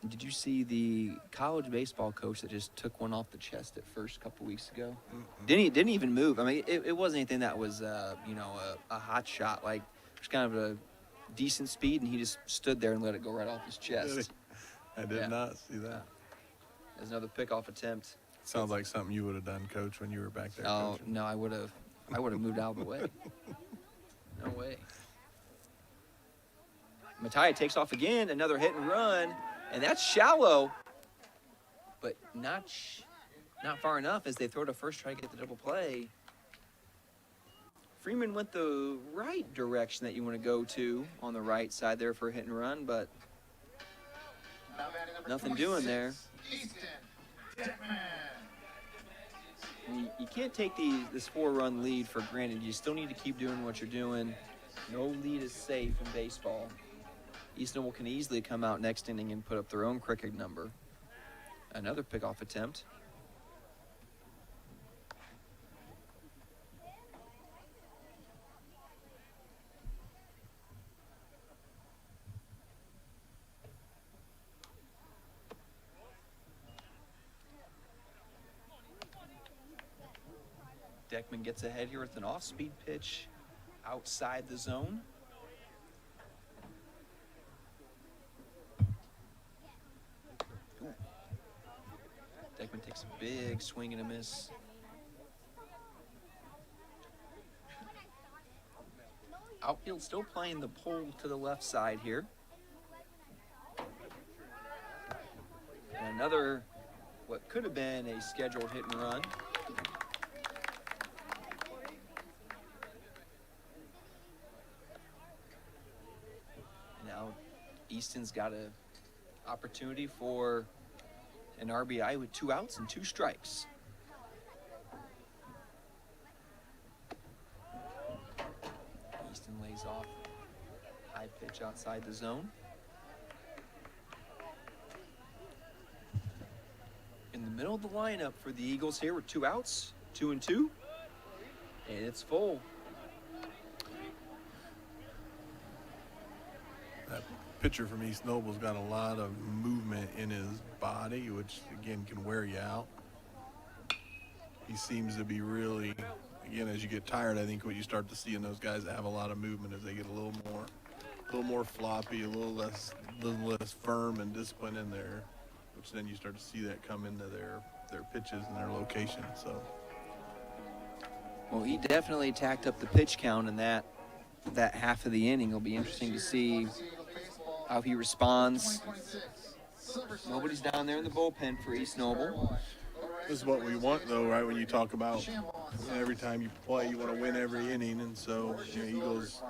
Did you see the college baseball coach that just took one off the chest at first a couple weeks ago? Didn't even move. I mean, it wasn't anything that was a hot shot. Like, it was kind of a decent speed, and he just stood there and let it go right off his chest. I did not see that. There's another pickoff attempt. Sounds like something you would have done, Coach, when you were back there. Oh coaching. no, I would have moved out of the way. No way. Mattia takes off again, another hit and run, and that's shallow, but not far enough as they throw to first, try to get the double play. Freeman went the right direction that you want to go to on the right side there for a hit and run, but Now batting number nothing doing there. 26, Easton Deckman. You can't take this 4-run lead for granted. You still need to keep doing what you're doing. No lead is safe in baseball. East Noble can easily come out next inning and put up their own cricket number. Another pickoff attempt. Deckman gets ahead here with an off-speed pitch outside the zone. Deckman takes a big swing and a miss. outfield still playing the pull to the left side here. And another, what could have been a scheduled hit and run. And now Easton's got an opportunity for an RBI with 2 outs and 2 strikes. Easton lays off high pitch outside the zone. In the middle of the lineup for the Eagles here with 2 outs, 2 and 2, and it's full. That pitcher from East Noble's got a lot of movement in his body, which again can wear you out. He seems to be really, again, as you get tired, I think what you start to see in those guys that have a lot of movement is they get a little more floppy, a little less firm and discipline in there, which then you start to see that come into their pitches and their location. So, Well, he definitely tacked up the pitch count in that half of the inning. It'll be interesting to see how he responds. Nobody's down there in the bullpen for East Noble. this is what we want, though, right? When you talk about every time you play, you want to win every inning, and so Eagles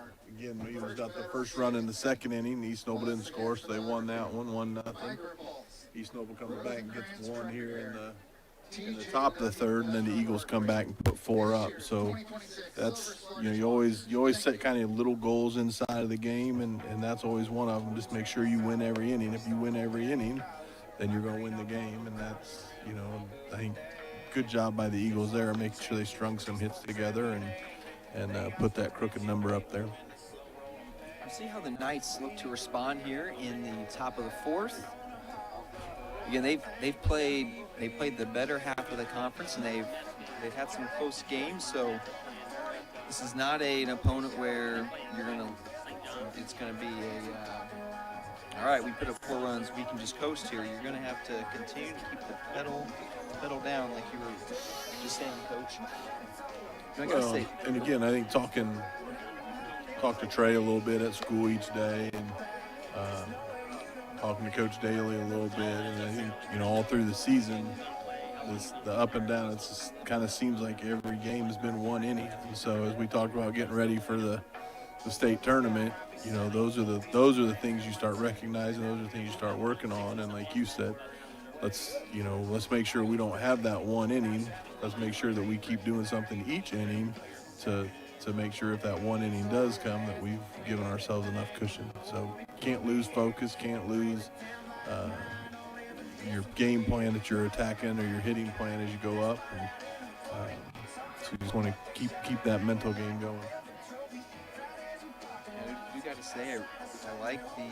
got the first run in the second inning. East Noble didn't score, so they won that one, 1-0. East Noble comes back and gets one here in the top of the third, and then the Eagles come back and put 4 up. So that's, you always set kind of little goals inside of the game, and that's always one of them. Just make sure you win every inning. If you win every inning, then you're going to win the game, and that's, I think good job by the Eagles there, making sure they strung some hits together and put that crooked number up there. We'll see how the Knights look to respond here in the top of the fourth. Again, they've played the better half of the conference, and they've had some close games. So this is not an opponent where it's gonna be all right, we put up 4 runs, we can just coast here. You're gonna have to continue to keep the pedal down, like you were just saying, Coach. And again, I think talk to Trey a little bit at school each day, and talking to Coach Daly a little bit, and I think all through the season, the up and down, it's just kind of seems like every game has been 1 inning. And so as we talk about getting ready for the state tournament, those are the things you start recognizing. Those are the things you start working on. And like you said, let's make sure we don't have that 1 inning. Let's make sure that we keep doing something each inning to make sure if that 1 inning does come, that we've given ourselves enough cushion. So can't lose focus, can't lose your game plan that you're attacking or your hitting plan as you go up. And, so you just want to keep that mental game going. We got to say, I like the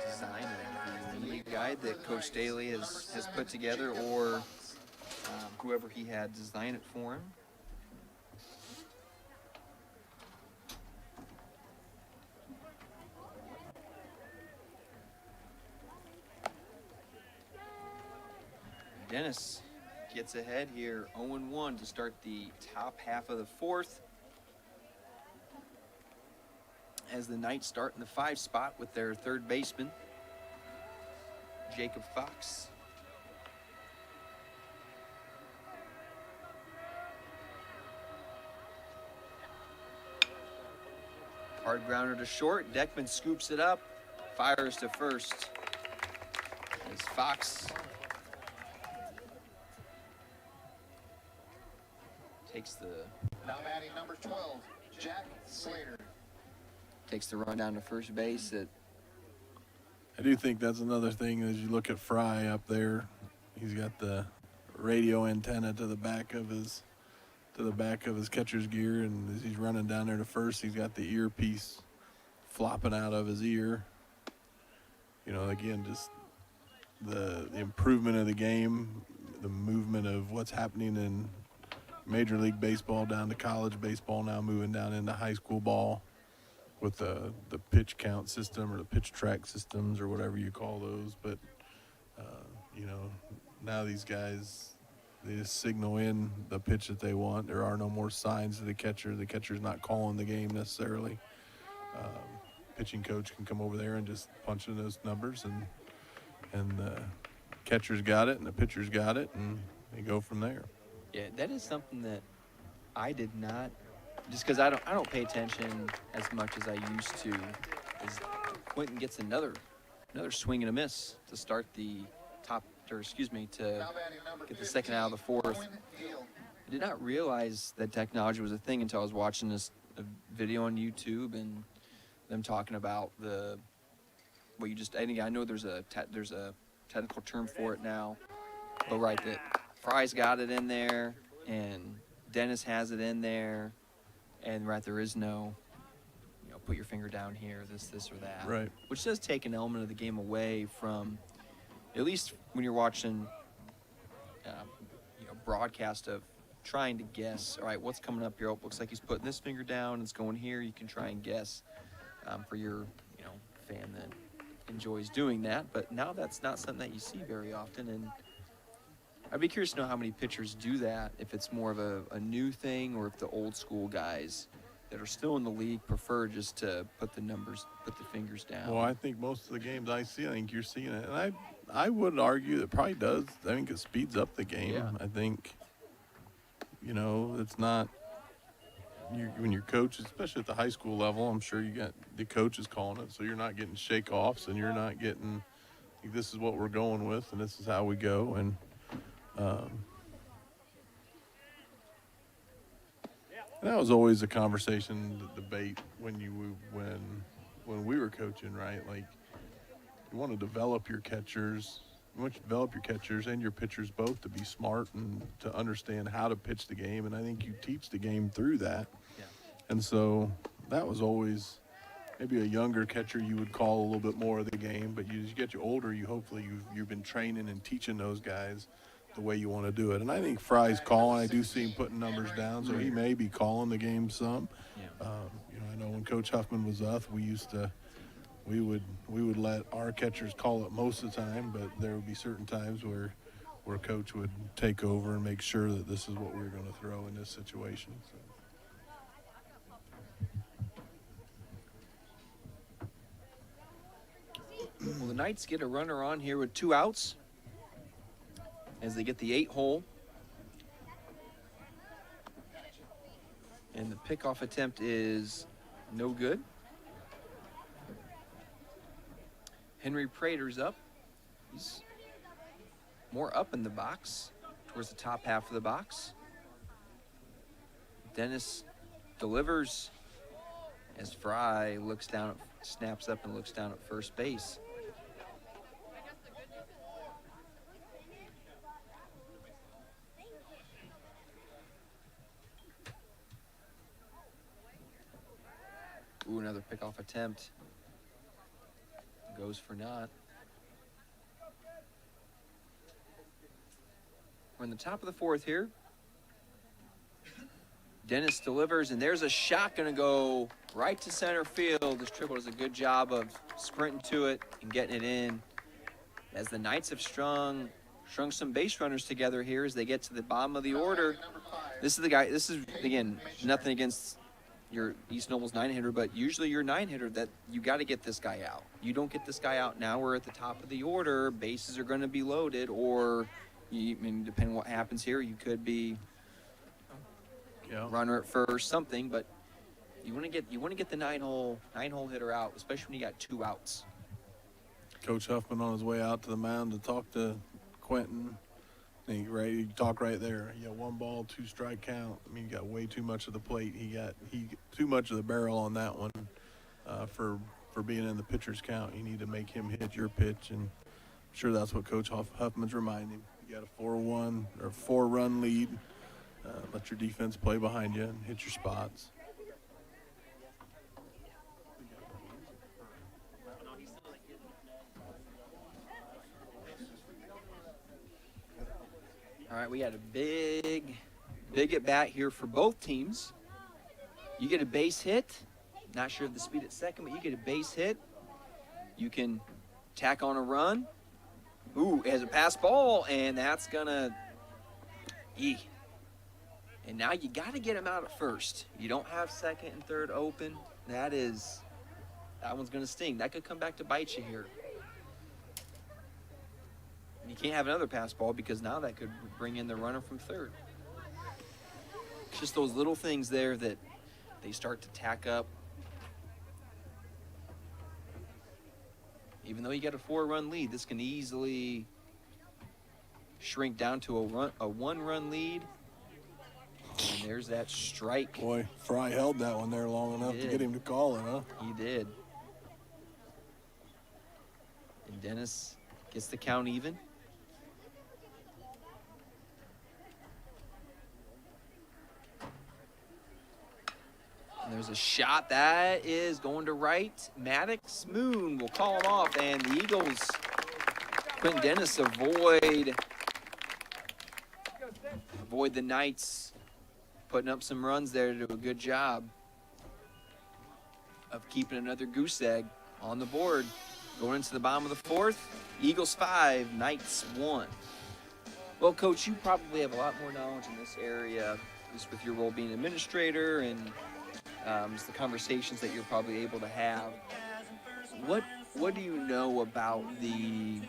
design of the league guide that Coach Daly has put together, or whoever he had design it for him. Dennis gets ahead here, 0-1 to start the top half of the fourth, as the Knights start in the 5 spot with their third baseman, Jacob Fox. Hard grounder to short. Deckman scoops it up, fires to first. As Fox takes the number 12, Jack Slater. Takes the run down to first base. I do think that's another thing as you look at Fry up there. He's got the radio antenna to the back of his catcher's gear, and as he's running down there to first, he's got the earpiece flopping out of his ear. Again, just the improvement of the game, the movement of what's happening in Major League Baseball down to college baseball, now moving down into high school ball with the pitch count system or the pitch track systems or whatever you call those. But, now these guys, they just signal in the pitch that they want. There are no more signs to the catcher. The catcher's not calling the game necessarily. pitching coach can come over there and just punch in those numbers, and the catcher's got it and the pitcher's got it, and they go from there. Yeah, that is something that I did not, just because I don't pay attention as much as I used to. Is Quentin gets another swing and a miss to start the top, or excuse me, to Now batting number get the second out of the fourth. Owen Hill. I did not realize that technology was a thing until I was watching a video on YouTube and them talking about what you just. I know there's a technical term for it now, but right, that Fry's got it in there and Dennis has it in there, and right, there is no, put your finger down here, this or that. Right. Which does take an element of the game away from, at least when you're watching, broadcast of trying to guess. All right, what's coming up here? Oh, looks like he's putting this finger down. It's going here. You can try and guess for your, fan that enjoys doing that. But now that's not something that you see very often. And I'd be curious to know how many pitchers do that. If it's more of a new thing, or if the old school guys that are still in the league prefer just to put the fingers down. Well, I think most of the games I see, I think you're seeing it, and I would argue that probably does. I think it speeds up the game. Yeah. I think, it's not. When your coach, especially at the high school level, I'm sure you got the coaches calling it, so you're not getting shake-offs, and you're not getting, this is what we're going with, and this is how we go, and that was always a conversation, the debate when we were coaching, right? Like, you want to develop your catchers. You want to develop your catchers and your pitchers both to be smart and to understand how to pitch the game, and I think you teach the game through that. Yeah. And so that was always maybe a younger catcher you would call a little bit more of the game, but as you get older, you've been training and teaching those guys the way you want to do it. And I think Fry's calling. I do see him putting numbers down, so he may be calling the game some. Yeah. I know when Coach Huffman was up, we would let our catchers call it most of the time, but there would be certain times where Coach would take over and make sure that this is what we were going to throw in this situation. So. Well, the Knights get a runner on here with 2 outs as they get the 8-hole. And the pickoff attempt is no good. Henry Prater's up. He's more up in the box, towards the top half of the box. Dennis delivers as Fry snaps up and looks down at first base. Ooh, another pickoff attempt. Goes for naught. We're in the top of the 4th here. Dennis delivers, and there's a shot going to go right to center field. This Triple does a good job of sprinting to it and getting it in. As the Knights have strung some base runners together here as they get to the bottom of the order. This is the guy. This is, again, nothing against your East Noble's 9-hitter, but usually your 9-hitter, that you got to get this guy out. You don't get this guy out now, we're at the top of the order. Bases are going to be loaded, or depending on what happens here, you could be runner at first, something. But you want to get the 9-hole hitter out, especially when you got 2 outs. Coach Huffman on his way out to the mound to talk to Quentin. You talk right there. You got 1 ball, 2 strike count. I mean, you got way too much of the plate. He got too much of the barrel on that one for being in the pitcher's count. You need to make him hit your pitch, and I'm sure that's what Coach Huffman's reminding him. You got a 4-1 or 4-run lead. Let your defense play behind you and hit your spots. All right, we got a big at bat here for both teams. You get a base hit. Not sure of the speed at second, but you get a base hit. You can tack on a run. Ooh, it has a pass ball, and that's gonna And now you got to get him out at first. You don't have second and third open. That is That one's going to sting. That could come back to bite you here. You can't have another pass ball because now that could bring in the runner from third. It's just those little things there that they start to tack up. Even though you got a 4-run lead, this can easily shrink down to a 1-run lead. And there's that strike. Boy, Fry held that one there long enough to get him to call it, huh? He did. And Dennis gets the count even. And there's a shot that is going to right. Maddox Moon will call him off, and the Eagles, Quentin Dennis, avoid the Knights putting up some runs there to do a good job of keeping another goose egg on the board. Going into the bottom of the fourth, Eagles 5, Knights 1. Well, Coach, you probably have a lot more knowledge in this area, just with your role being administrator and just the conversations that you're probably able to have. What do you know about the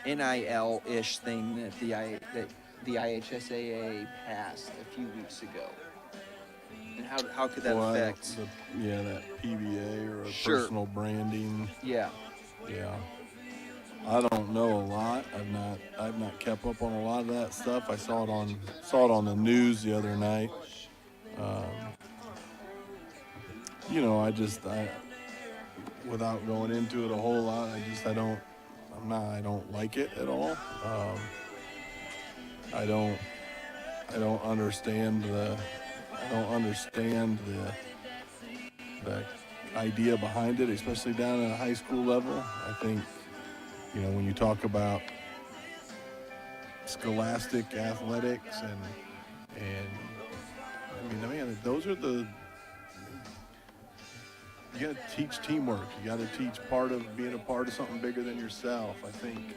NIL-ish thing that the IHSAA passed a few weeks ago? And how could that affect? That PBA or Sure. personal branding. Yeah. Yeah. I don't know a lot. I've not kept up on a lot of that stuff. I saw it on the news the other night. Without going into it a whole lot, I don't like it at all. I don't understand the idea behind it, especially down at a high school level. I think, when you talk about scholastic athletics and those are you got to teach teamwork. You got to teach being a part of something bigger than yourself. I think,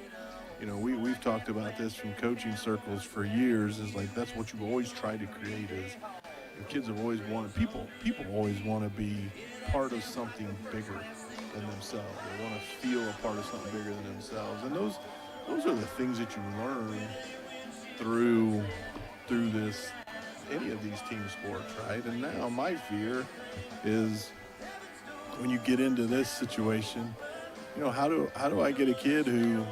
we've talked about this from coaching circles for years, is like, that's what you've always tried to create is, and kids have always wanted, people always want to be part of something bigger than themselves. They want to feel a part of something bigger than themselves. And those are the things that you learn through any of these team sports, right? And now my fear is, when you get into this situation, how do I get a kid who,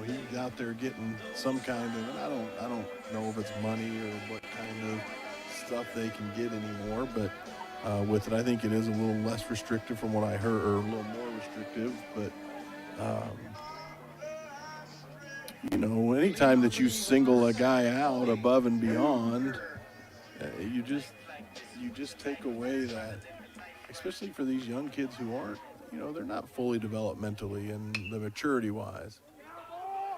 he's out there getting some kind of, and I don't know if it's money or what kind of stuff they can get anymore, but with it, I think it is a little less restrictive from what I heard, or a little more restrictive, but anytime that you single a guy out above and beyond, you just take away that, especially for these young kids who aren't, they're not fully developmentally and the maturity-wise.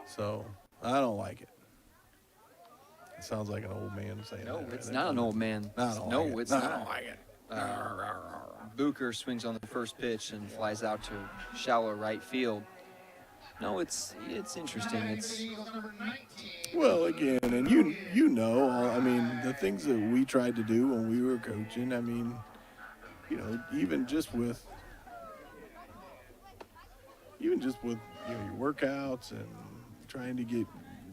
So I don't like it. It sounds like an old man saying No, that. it's not an old man. I don't like it. Booker swings on the first pitch and flies out to shallow right field. No, it's interesting. It's well, again, and the things that we tried to do when we were coaching. Even just with your workouts and trying to get,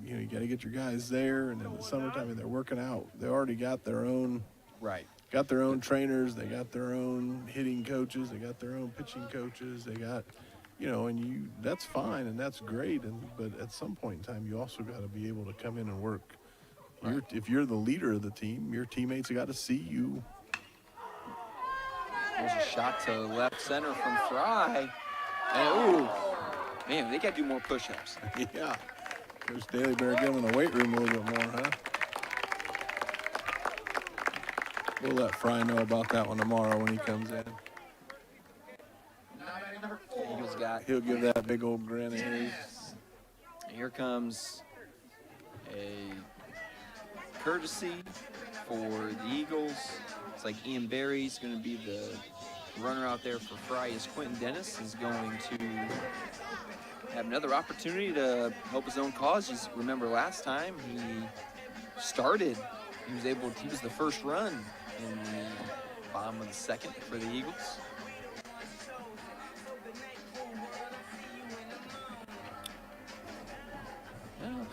you got to get your guys there, and in the summertime, they're working out. They already got their own trainers, they got their own hitting coaches, they got their own pitching coaches, they got, that's fine and that's great, but at some point in time, you also got to be able to come in and work. Right. If you're the leader of the team, your teammates have got to see you. There's a shot to left center from Fry. And, man, they got to do more push-ups. Yeah. Coach Daly better get in the weight room a little bit more, huh? We'll let Fry know about that one tomorrow when he comes in. He'll give that big old grin of his. And here comes a courtesy for the Eagles. It's like Ian Berry's going to be the runner out there for Fry. As Quentin Dennis is going to have another opportunity to help his own cause. Just remember last time he started, he was the first run in the bottom of the second for the Eagles.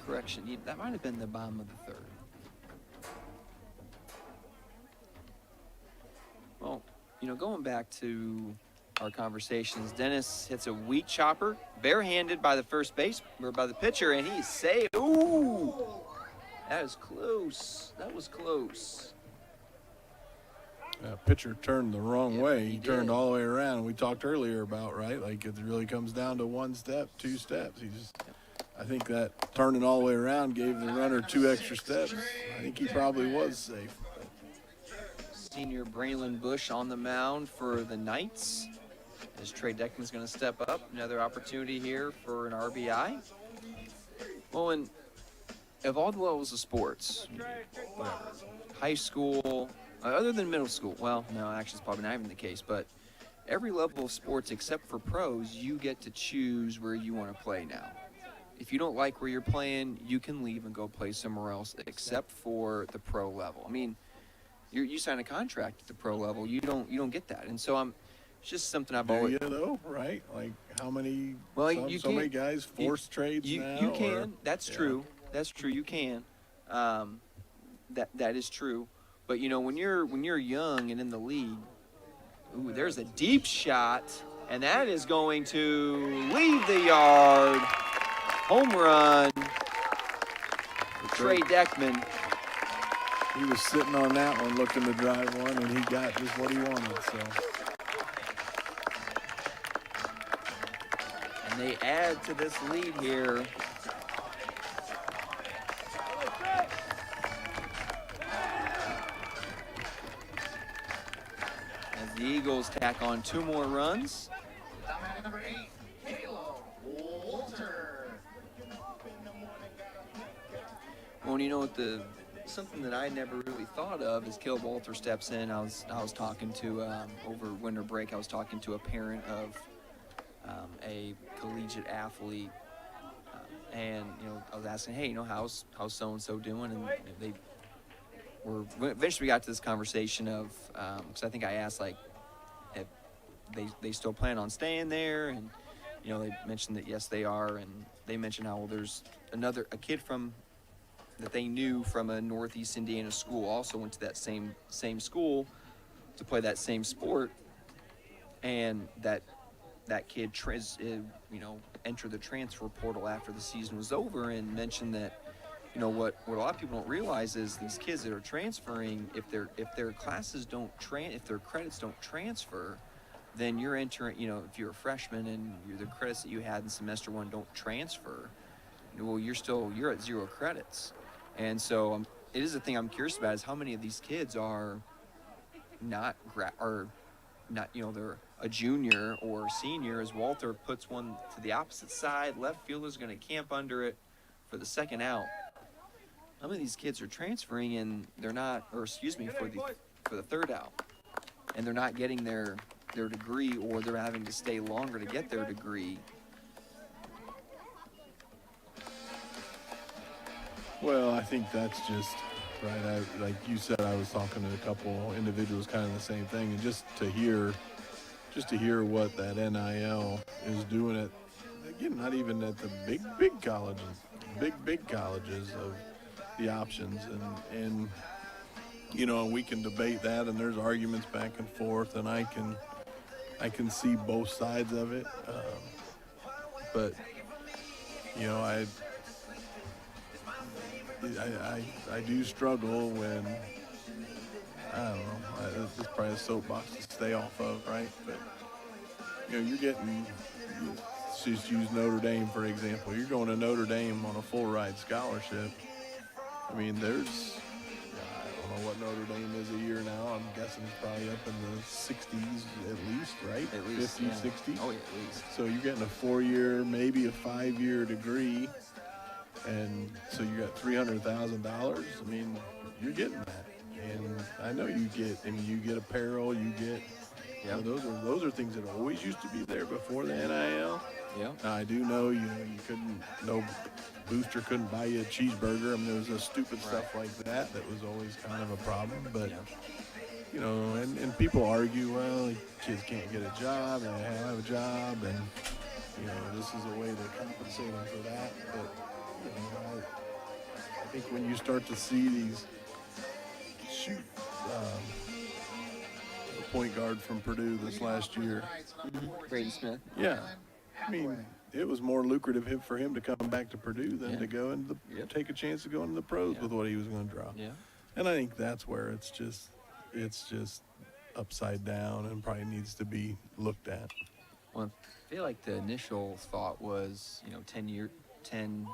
Correction, that might have been the bottom of the third. Well, going back to our conversations, Dennis hits a wheat chopper, barehanded by the first base or by the pitcher, and he's saved. Ooh, that was close. That was close. Pitcher turned the wrong way. he He turned did. all the way around. We talked earlier about, right? Like it really comes down to one step, two steps. I think that turning all the way around gave the runner 2 extra steps. I think he probably was safe. Senior Braylon Bush on the mound for the Knights. As Trey Deckman's going to step up. Another opportunity here for an RBI. Well, and of all the levels of sports, whatever, high school, other than middle school, well, no, actually it's probably not even the case, but every level of sports except for pros, you get to choose where you want to play now. If you don't like where you're playing, you can leave and go play somewhere else except for the pro level. I mean, you sign a contract at the pro level, you don't get that. And so it's just something I've always. Do you though, right? Like how many? Well, so many guys force trades now. You can. Or, That's true. That's true. You can. That is true. But when you're young and in the league, ooh, there's a deep shot, and that is going to leave the yard. Home run. Trey Deckman. He was sitting on that one looking to drive one, and he got just what he wanted. So. And they add to this lead here. As the Eagles tack on 2 more runs. Down number 8, Caleb Walter. Well, something that I never really thought of is Caleb Walter steps in. I was talking to over winter break. I was talking to a parent of a collegiate athlete, and I was asking, hey, how's so and so doing? And eventually we got to this conversation of because I think I asked like if they still plan on staying there, and they mentioned that yes they are, and they mentioned how there's a kid that they knew from a Northeast Indiana school also went to that same school to play that same sport, and that kid entered the transfer portal after the season was over, and mentioned that what a lot of people don't realize is these kids that are transferring, if their classes if their credits don't transfer, then you're entering, if you're a freshman and the credits that you had in semester 1 don't transfer, well, you're at 0 credits. And so it is a thing I'm curious about is how many of these kids are not, they're a junior or a senior, as Walter puts one to the opposite side. Left fielder's going to camp under it for the second out. How many of these kids are transferring and they're not, for the third out, and they're not getting their degree, or they're having to stay longer to get their degree? Well, I think that's just right. Like you said, I was talking to a couple individuals, kind of the same thing, and just to hear what that NIL is doing at, again, not even at the big colleges, big colleges of the options, and we can debate that, and there's arguments back and forth, and I can see both sides of it, but I do struggle when, I don't know, this is probably a soapbox to stay off of, right? But, you're getting, just use Notre Dame, for example. You're going to Notre Dame on a full-ride scholarship. I mean, I don't know what Notre Dame is a year now. I'm guessing it's probably up in the 60s at least, right? At least, 50, yeah. 60? Oh, yeah, at least. So you're getting a 4-year, maybe a 5-year degree. And so you got $300,000. I mean, you're getting that. And I know you get apparel, you get, those are things that always used to be there before the NIL. Yeah. Now, I do know, no booster couldn't buy you a cheeseburger. I mean, there was a stupid stuff like that was always kind of a problem. But, and people argue, well, kids can't get a job, and they have a job, and, this is a way to compensate them for that. But I think when you start to see these the point guard from Purdue this last year, Braden Smith. yeah, I mean, it was more lucrative for him to come back to Purdue than to go into take a chance to go into the pros with what he was going to draw. Yeah. And I think that's where it's just upside down and probably needs to be looked at. Well, I feel like the initial thought was, 10,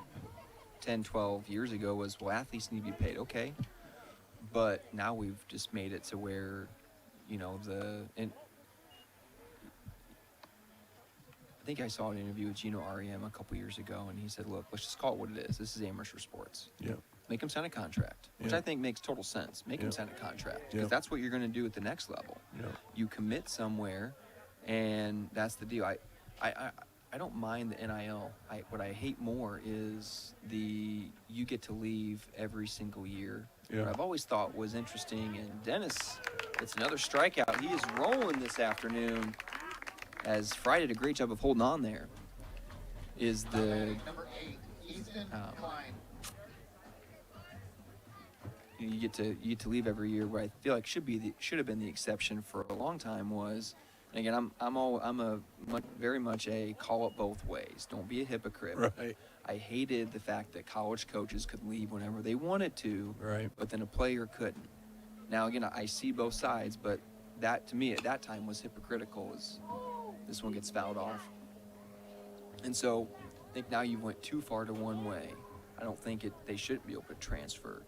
12 years ago was, well, athletes need to be paid. Okay. But now we've just made it to where, I think I saw an interview with Gino Ariam a couple years ago, and he said, look, let's just call it what it is. This is amateur sports. Yeah. Make him sign a contract, which I think makes total sense. Make him sign a contract, because that's what you're going to do at the next level. Yeah. You commit somewhere, and that's the deal. I don't mind the NIL. What I hate more is you get to leave every single year. Yeah. What I've always thought was interesting, and Dennis gets another strikeout. He is rolling this afternoon, as Friday did a great job of holding on there, is the Number 8, Ethan Klein. you get to leave every year. Where I feel like should have been the exception for a long time was, and again, very much a call it both ways. Don't be a hypocrite. Right. I hated the fact that college coaches could leave whenever they wanted to, Right. but then a player couldn't. Now again, I see both sides, but that to me at that time was hypocritical. As this one gets fouled off, and so I think now you went too far to one way. I don't think they shouldn't be able to transfer,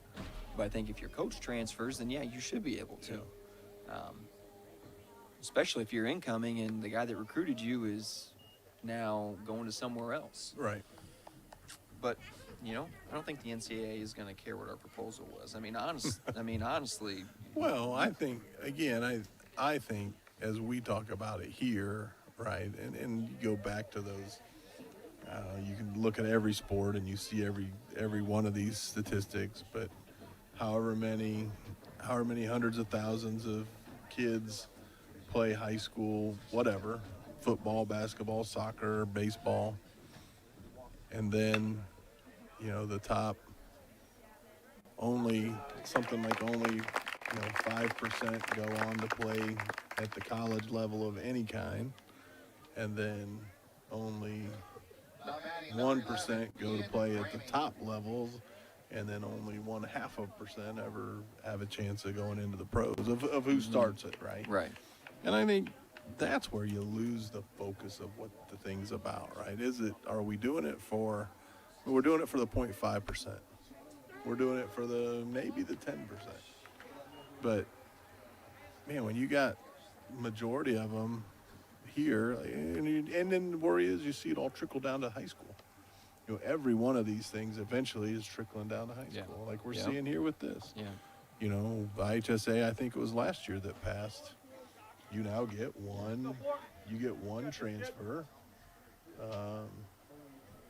but I think if your coach transfers, then yeah, you should be able to. Especially if you're incoming and the guy that recruited you is now going to somewhere else. Right. But, I don't think the NCAA is going to care what our proposal was. I mean, honestly. Well, I think, again, I think as we talk about it here, right, and you go back to those, you can look at every sport and you see every one of these statistics, but however many hundreds of thousands of kids play high school, whatever, football, basketball, soccer, baseball, and then, the top only 5% go on to play at the college level of any kind, and then only 1% go to play at the top levels, and then only 0.5% ever have a chance of going into the pros of who starts it, right? Right. And I think that's where you lose the focus of what the thing's about, right? Are we doing it we're doing it for the 0.5%. We're doing it for maybe the 10%. But, man, when you got majority of them here, and then the worry is you see it all trickle down to high school. Every one of these things eventually is trickling down to high school, like we're seeing here with this. Yeah. The IHSA, I think it was last year that passed. You now get one transfer,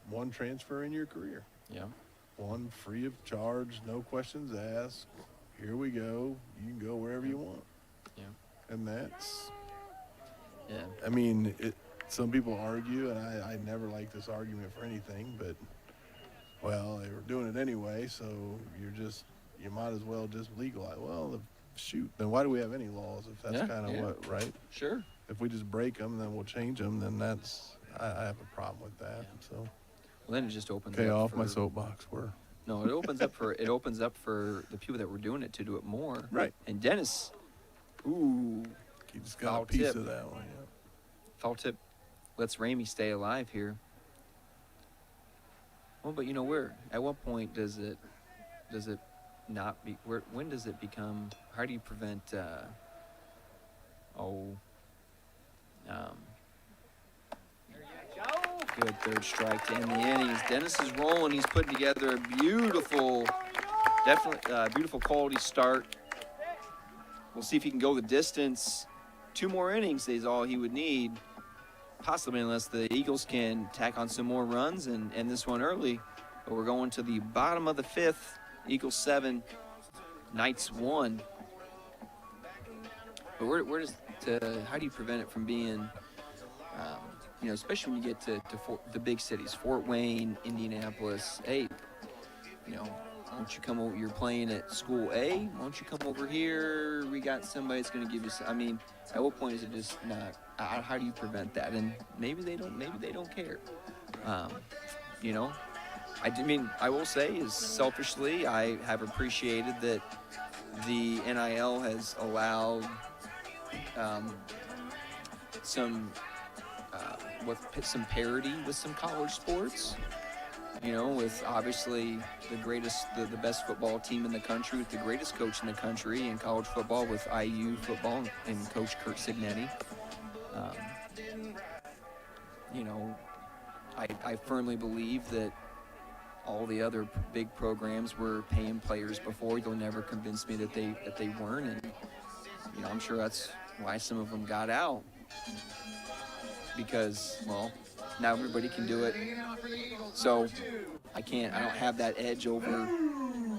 one transfer in your career. Yeah. One free of charge, no questions asked. Here we go. You can go wherever you want. Yeah. And that's, Yeah. I mean, some people argue, and I never like this argument for anything, but, well, they were doing it anyway, so you might as well just legalize. Well, shoot, then why do we have any laws if that's kind of what, right? Sure. If we just break them, then we'll change them, then I have a problem with that. Yeah. So, Well, then it just opens okay, up off for, my soapbox. No, it opens up for the people that were doing it to do it more. Right. And Dennis, you just got foul a piece tip. of that one. Yeah. Foul tip lets Ramey stay alive here. Well, but at what point does it not be, when does it become, how do you prevent, good third strike to end the innings. Dennis is rolling. He's putting together a beautiful quality start. We'll see if he can go the distance. 2 more innings is all he would need, possibly, unless the Eagles can tack on some more runs and end this one early. But we're going to the bottom of the 5th. Eagles 7, Knights 1. But how do you prevent it from being, especially when you get to the big cities, Fort Wayne, Indianapolis. Hey, why don't you come over? You're playing at school A. Why don't you come over here? We got somebody that's going to give you. I mean, at what point is it just not? How do you prevent that? And maybe they don't. Maybe they don't care. I will say is selfishly, I have appreciated that the NIL has allowed some parity with some college sports. With obviously the best football team in the country, with the greatest coach in the country in college football, with IU football and Coach Kurt Cignetti. I firmly believe that all the other big programs were paying players before. They'll never convince me that they weren't, and I'm sure that's why some of them got out, because now everybody can do it. So I don't have that edge over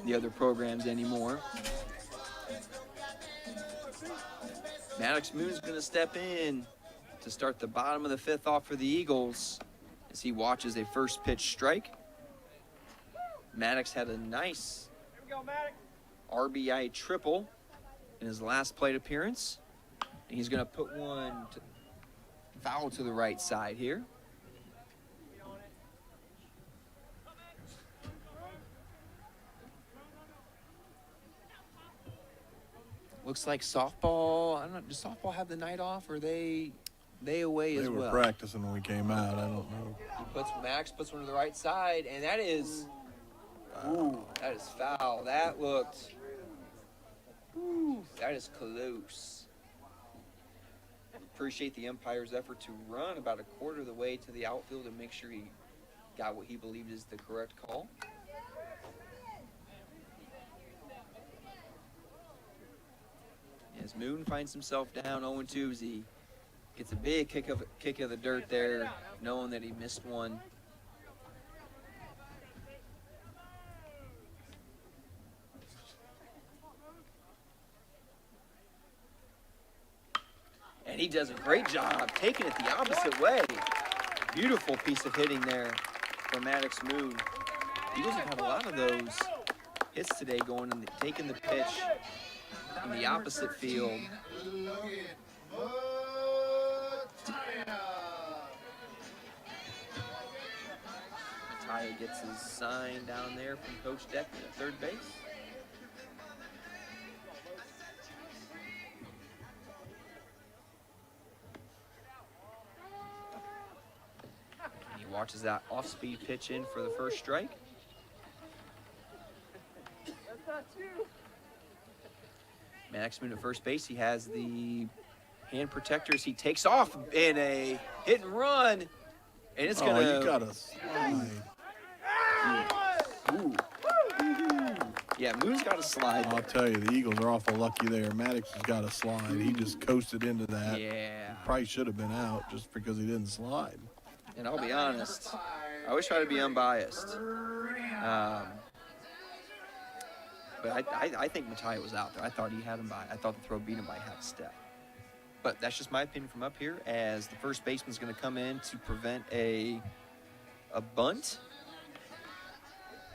the other programs anymore. Maddox Moon's going to step in to start the bottom of the fifth off for the Eagles as he watches a first pitch strike. Maddox had a nice RBI triple in his last plate appearance. And he's going to put one foul to the right side here. Looks like softball. I don't know. Does softball have the night off, or they away as well? They were practicing when we came out. I don't know. Max puts one to the right side, and that is foul. That looked. That is close. Appreciate the umpire's effort to run about a quarter of the way to the outfield and make sure he got what he believed is the correct call. As Moon finds himself down 0-2, as he gets a big kick of the dirt there, knowing that he missed one. And he does a great job taking it the opposite way. Beautiful piece of hitting there from Maddox Moon. Eagles have had a lot of those hits today, going and taking the pitch in the opposite field. Mattia gets his sign down there from Coach Deckman at third base. And he watches that off-speed pitch in for the first strike. That's not you. Maddox Moon at first base. He has the hand protectors. He takes off in a hit and run. And it's going to... you got to slide. Ooh. Yeah, Moon's got a slide. I'll tell you, the Eagles are awful lucky there. Maddox has got a slide. He just coasted into that. Yeah. Probably should have been out just because he didn't slide. And I'll be honest, I always try to be unbiased. But I think Mattia was out there. I thought he had him I thought the throw beat him by half a step. But that's just my opinion from up here, as the first baseman's going to come in to prevent a bunt.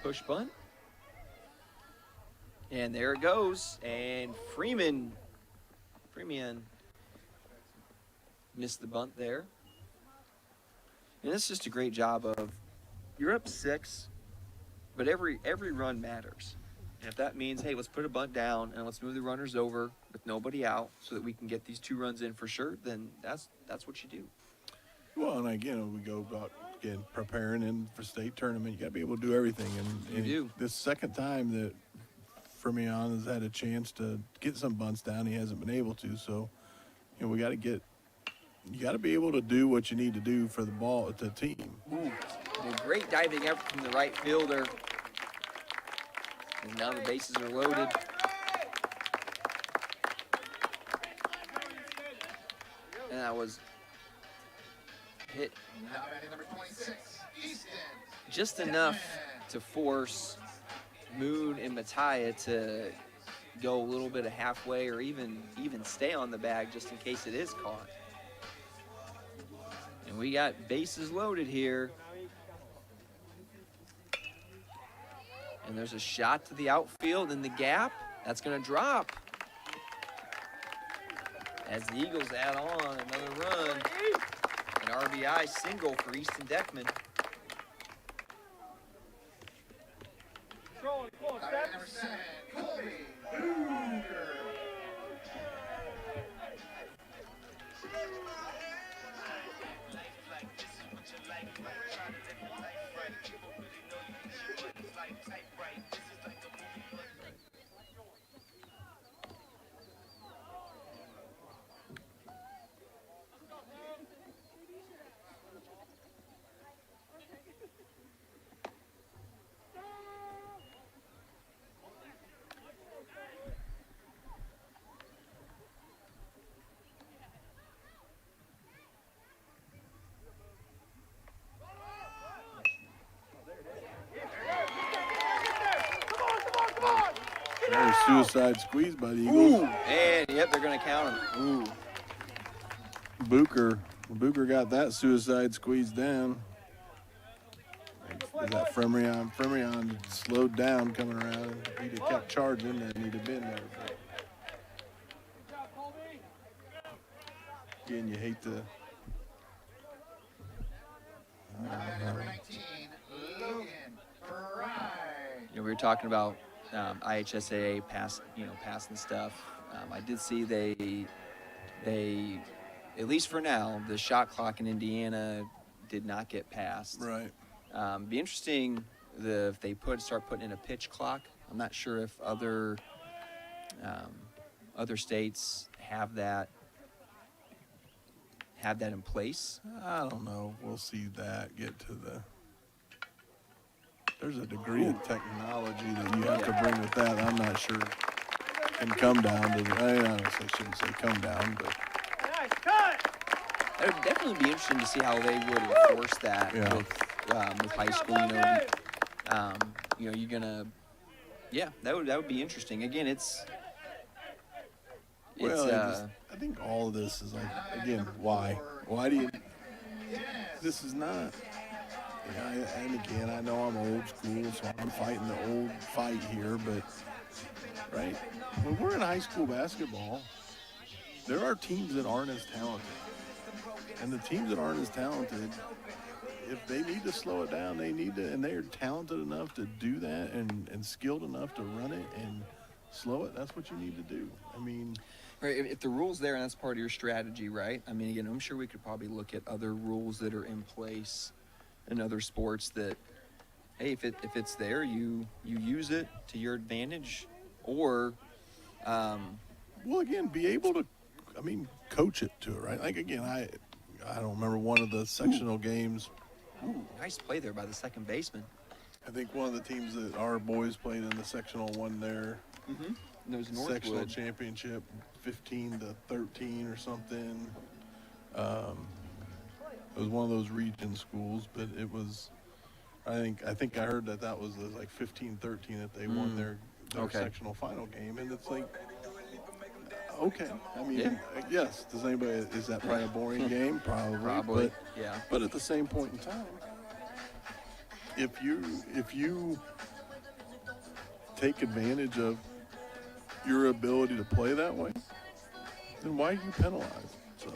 Push bunt. And there it goes. And Freeman missed the bunt there. And it's just a great job of, you're up 6, but every run matters. And if that means, hey, let's put a bunt down and let's move the runners over with nobody out so that we can get these 2 runs in for sure, then that's what you do. Well, and again, we go about preparing in for state tournament. You got to be able to do everything. And You do. This second time that Fermion has had a chance to get some bunts down, he hasn't been able to. So, we got to you got to be able to do what you need to do for the team. Ooh, a great diving effort from the right fielder. And now the bases are loaded. And that was hit Now batting number 26, Easton. just enough to force Moon and Mattia to go a little bit of halfway, or even stay on the bag just in case it is caught. And we got bases loaded here. And there's a shot to the outfield in the gap. That's going to drop. As the Eagles add on another run. An RBI single for Easton Deckman. Batting number 7, Colby Booger. There's suicide squeeze by the Eagles. And, yep, they're going to count him. Booker got that suicide squeeze down. Is that Fremrion? Fremrion slowed down coming around. He'd have kept charging and he'd have been there. Again, you hate to. Batting number 19, Logan Fry. We were talking about IHSAA passing stuff. I did see they, at least for now, the shot clock in Indiana did not get passed. Right. Be interesting if they start putting in a pitch clock. I'm not sure if other states have that in place. I don't know. We'll see that get to the. There's a degree of technology that you have to bring with that. I'm not sure can come down to. I honestly shouldn't say come down, but It would definitely be interesting to see how they would enforce that with high school. You're gonna. Yeah, that would be interesting. Again, I think all of this is like, again, why? Why do you? This is not. And again, I know I'm old school, so I'm fighting the old fight here, but right when we're in high school basketball, there are teams that aren't as talented, and the teams that aren't as talented, if they need to slow it down, they need to, and they're talented enough to do that and skilled enough to run it and slow it. That's what you need to do. I mean. Right, if the rule's there and that's part of your strategy, right? I mean, again, I'm sure we could probably look at other rules that are in place in other sports that, hey, if it's there, you use it to your advantage, or well, again, be able to, I mean, coach it to it, right? Like, again, I don't remember one of the sectional games. Ooh, nice play there by the second baseman. I think one of the teams that our boys played in the sectional won their sectional championship 15-13 or something. It was one of those region schools, but it was, I think I heard that was like 15-13 that they won their sectional final game. And it's like, okay. I mean, yes, is that probably a boring game? Probably. But, yeah. But at the same point in time, if you take advantage of your ability to play that way, then why are you penalized? So,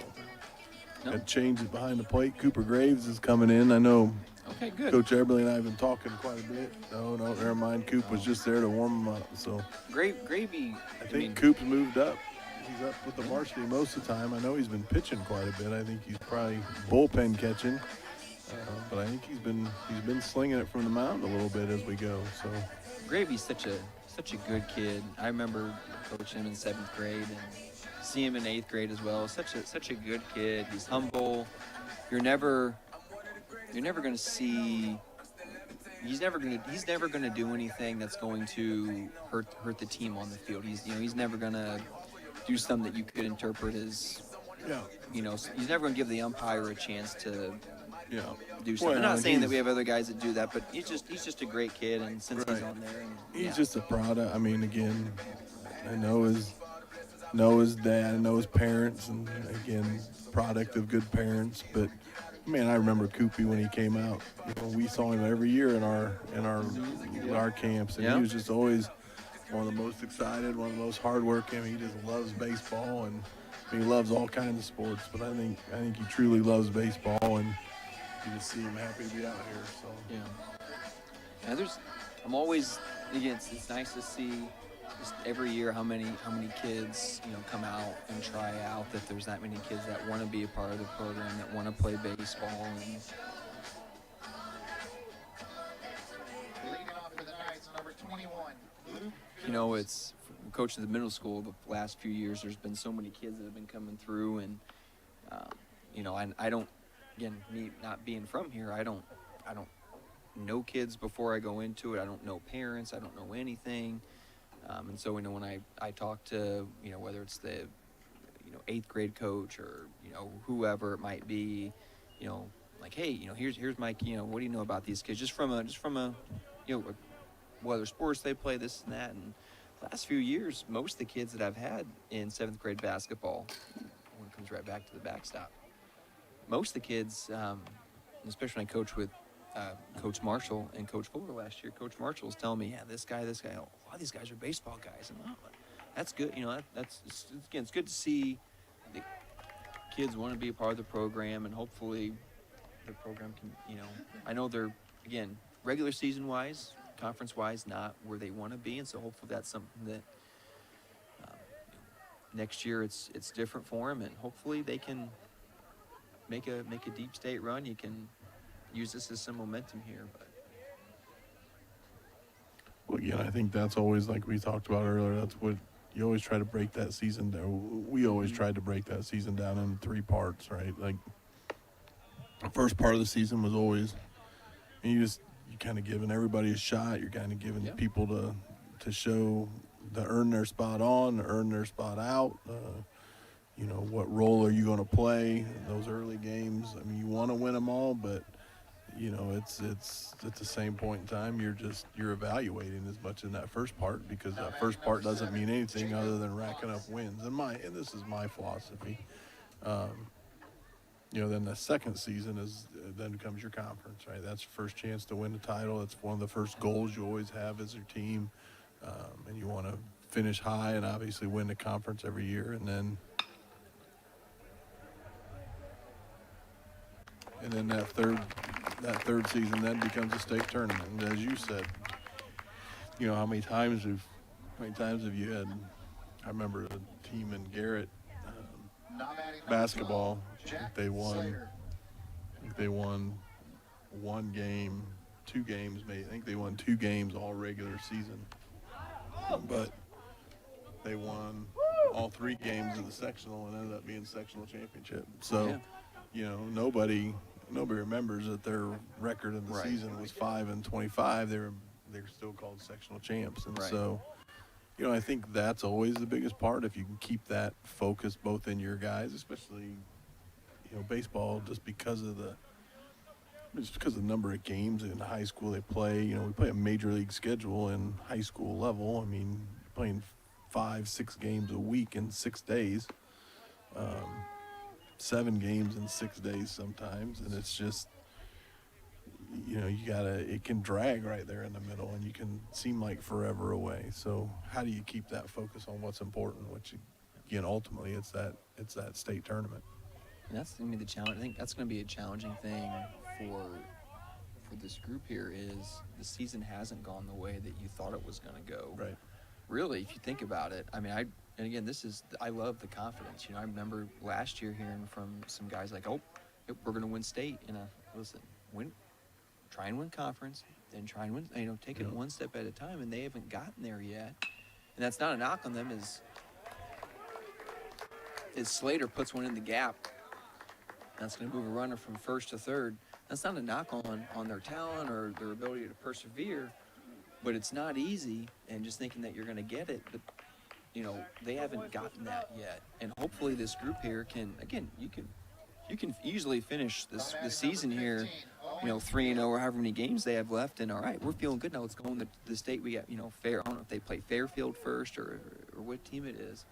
got to change it behind the plate. Cooper Graves is coming in. I know. Okay, good. Coach Eberly and I have been talking quite a bit. No, never mind. Coop was just there to warm him up. So Gravy. I think Coop's moved up. He's up with the varsity most of the time. I know he's been pitching quite a bit. I think he's probably bullpen catching. But I think he's been slinging it from the mound a little bit as we go. So Gravy's such a good kid. I remember coaching him in 7th grade and see him in 8th grade as well. Such a good kid. He's humble. You're never going to see. He's never going to do anything that's going to hurt the team on the field. He's never going to do something that you could interpret as. yeah. He's never going to give the umpire a chance to. Yeah. Do something. I'm not saying that we have other guys that do that, but he's just a great kid, and since he's on there, he's just a product. I mean, again, I know his know his dad, know his parents, and again, product of good parents. But man, I remember Koopy when he came out. We saw him every year in our camps, and Yeah. he was just always one of the most excited, one of the most hardworking. He just loves baseball, and he loves all kinds of sports. But I think he truly loves baseball, and you just see him happy to be out here. So Yeah. I'm always, again, it's nice to see just every year how many kids come out and try out. That there's that many kids that want to be a part of the program, that want to play baseball. And Leading off for the Knights, number 21, Luke. it's coaching the middle school. The last few years, there's been so many kids that have been coming through, and I don't, again, me not being from here, I don't know kids before I go into it. I don't know parents. I don't know anything. And so, when I talk to, whether it's the, 8th grade coach or, whoever it might be, like, hey, here's Mike, what do you know about these kids? Just from a, whether sports they play, this and that. And last few years, most of the kids that I've had in 7th grade basketball, when it comes right back to the backstop, most of the kids, especially when I coach with Coach Marshall and Coach Fuller last year, Coach Marshall was telling me, yeah, this guy, a lot of these guys are baseball guys. And that's good. It's good to see the kids want to be a part of the program, and hopefully the program can, I know they're, again, regular season wise, conference wise, not where they want to be. And so hopefully that's something that next year it's different for them, and hopefully they can make a deep state run. You can use this as some momentum here. But well, again, I think that's always, like we talked about earlier, that's what you always try to break that season down. We always tried to break that season down in 3 parts, right? Like the first part of the season was always, and you kind of giving everybody a shot. You're kind of giving people to show, to earn their spot on, to earn their spot out. What role are you going to play in those early games? I mean, you want to win them all, but it's at the same point in time, you're evaluating as much in that first part, because that first part doesn't mean anything other than racking up wins. And this is my philosophy. Then the second season then comes your conference, right? That's your first chance to win the title. It's one of the first goals you always have as your team, and you want to finish high and obviously win the conference every year, and then that third season then becomes a state tournament. And as you said, how many times have you had? I remember a team in Garrett basketball. They won one game, 2 games, maybe. I think they won 2 games all regular season, but they won all 3 games of the sectional and ended up being sectional championship. So, nobody remembers that their record in the season was 5-25. They were still called sectional champs, and so, I think that's always the biggest part. If you can keep that focus both in your guys, especially, baseball, just because of the number of games in high school they play. We play a major league schedule in high school level. I mean, playing 5-6 games a week in 6 days. 7 games in 6 days sometimes, and it's just, it can drag right there in the middle, and you can seem like forever away. So how do you keep that focus on what's important, which, again, ultimately it's that state tournament. And that's going to be the challenge. I think that's going to be a challenging thing for this group here, is the season hasn't gone the way that you thought it was going to go. Right. Really, if you think about it, I mean, and again, I love the confidence. I remember last year hearing from some guys like, oh, we're going to win state. Listen, try and win conference, then try and win, take it one step at a time, and they haven't gotten there yet. And that's not a knock on them, as Slater puts one in the gap. That's going to move a runner from first to third. That's not a knock on their talent or their ability to persevere, but it's not easy. And just thinking that you're going to get it, but, they haven't gotten that yet. And hopefully this group here can, again, you can easily finish this season here, 3-0 or however many games they have left. And all right, we're feeling good now. Let's go in the state. We got, fair. I don't know if they play Fairfield first or what team it is,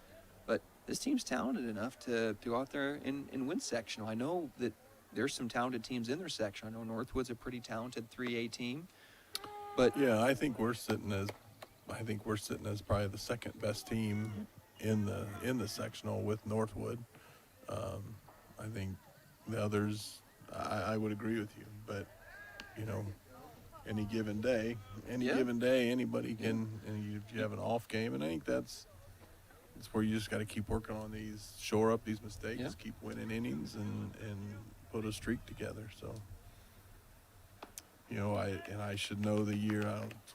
but this team's talented enough to go out there and win sectional. I know that there's some talented teams in their section. I know Northwood's a pretty talented 3A team, but Yeah, I think we're sitting as probably the second best team in the sectional with Northwood. I think the others, I would agree with you, but you know, any given day, anybody can, and you have an off game, and I think that's where you just got to keep working on these, shore up these mistakes, keep winning innings, and put a streak together. So, you know, I should know the year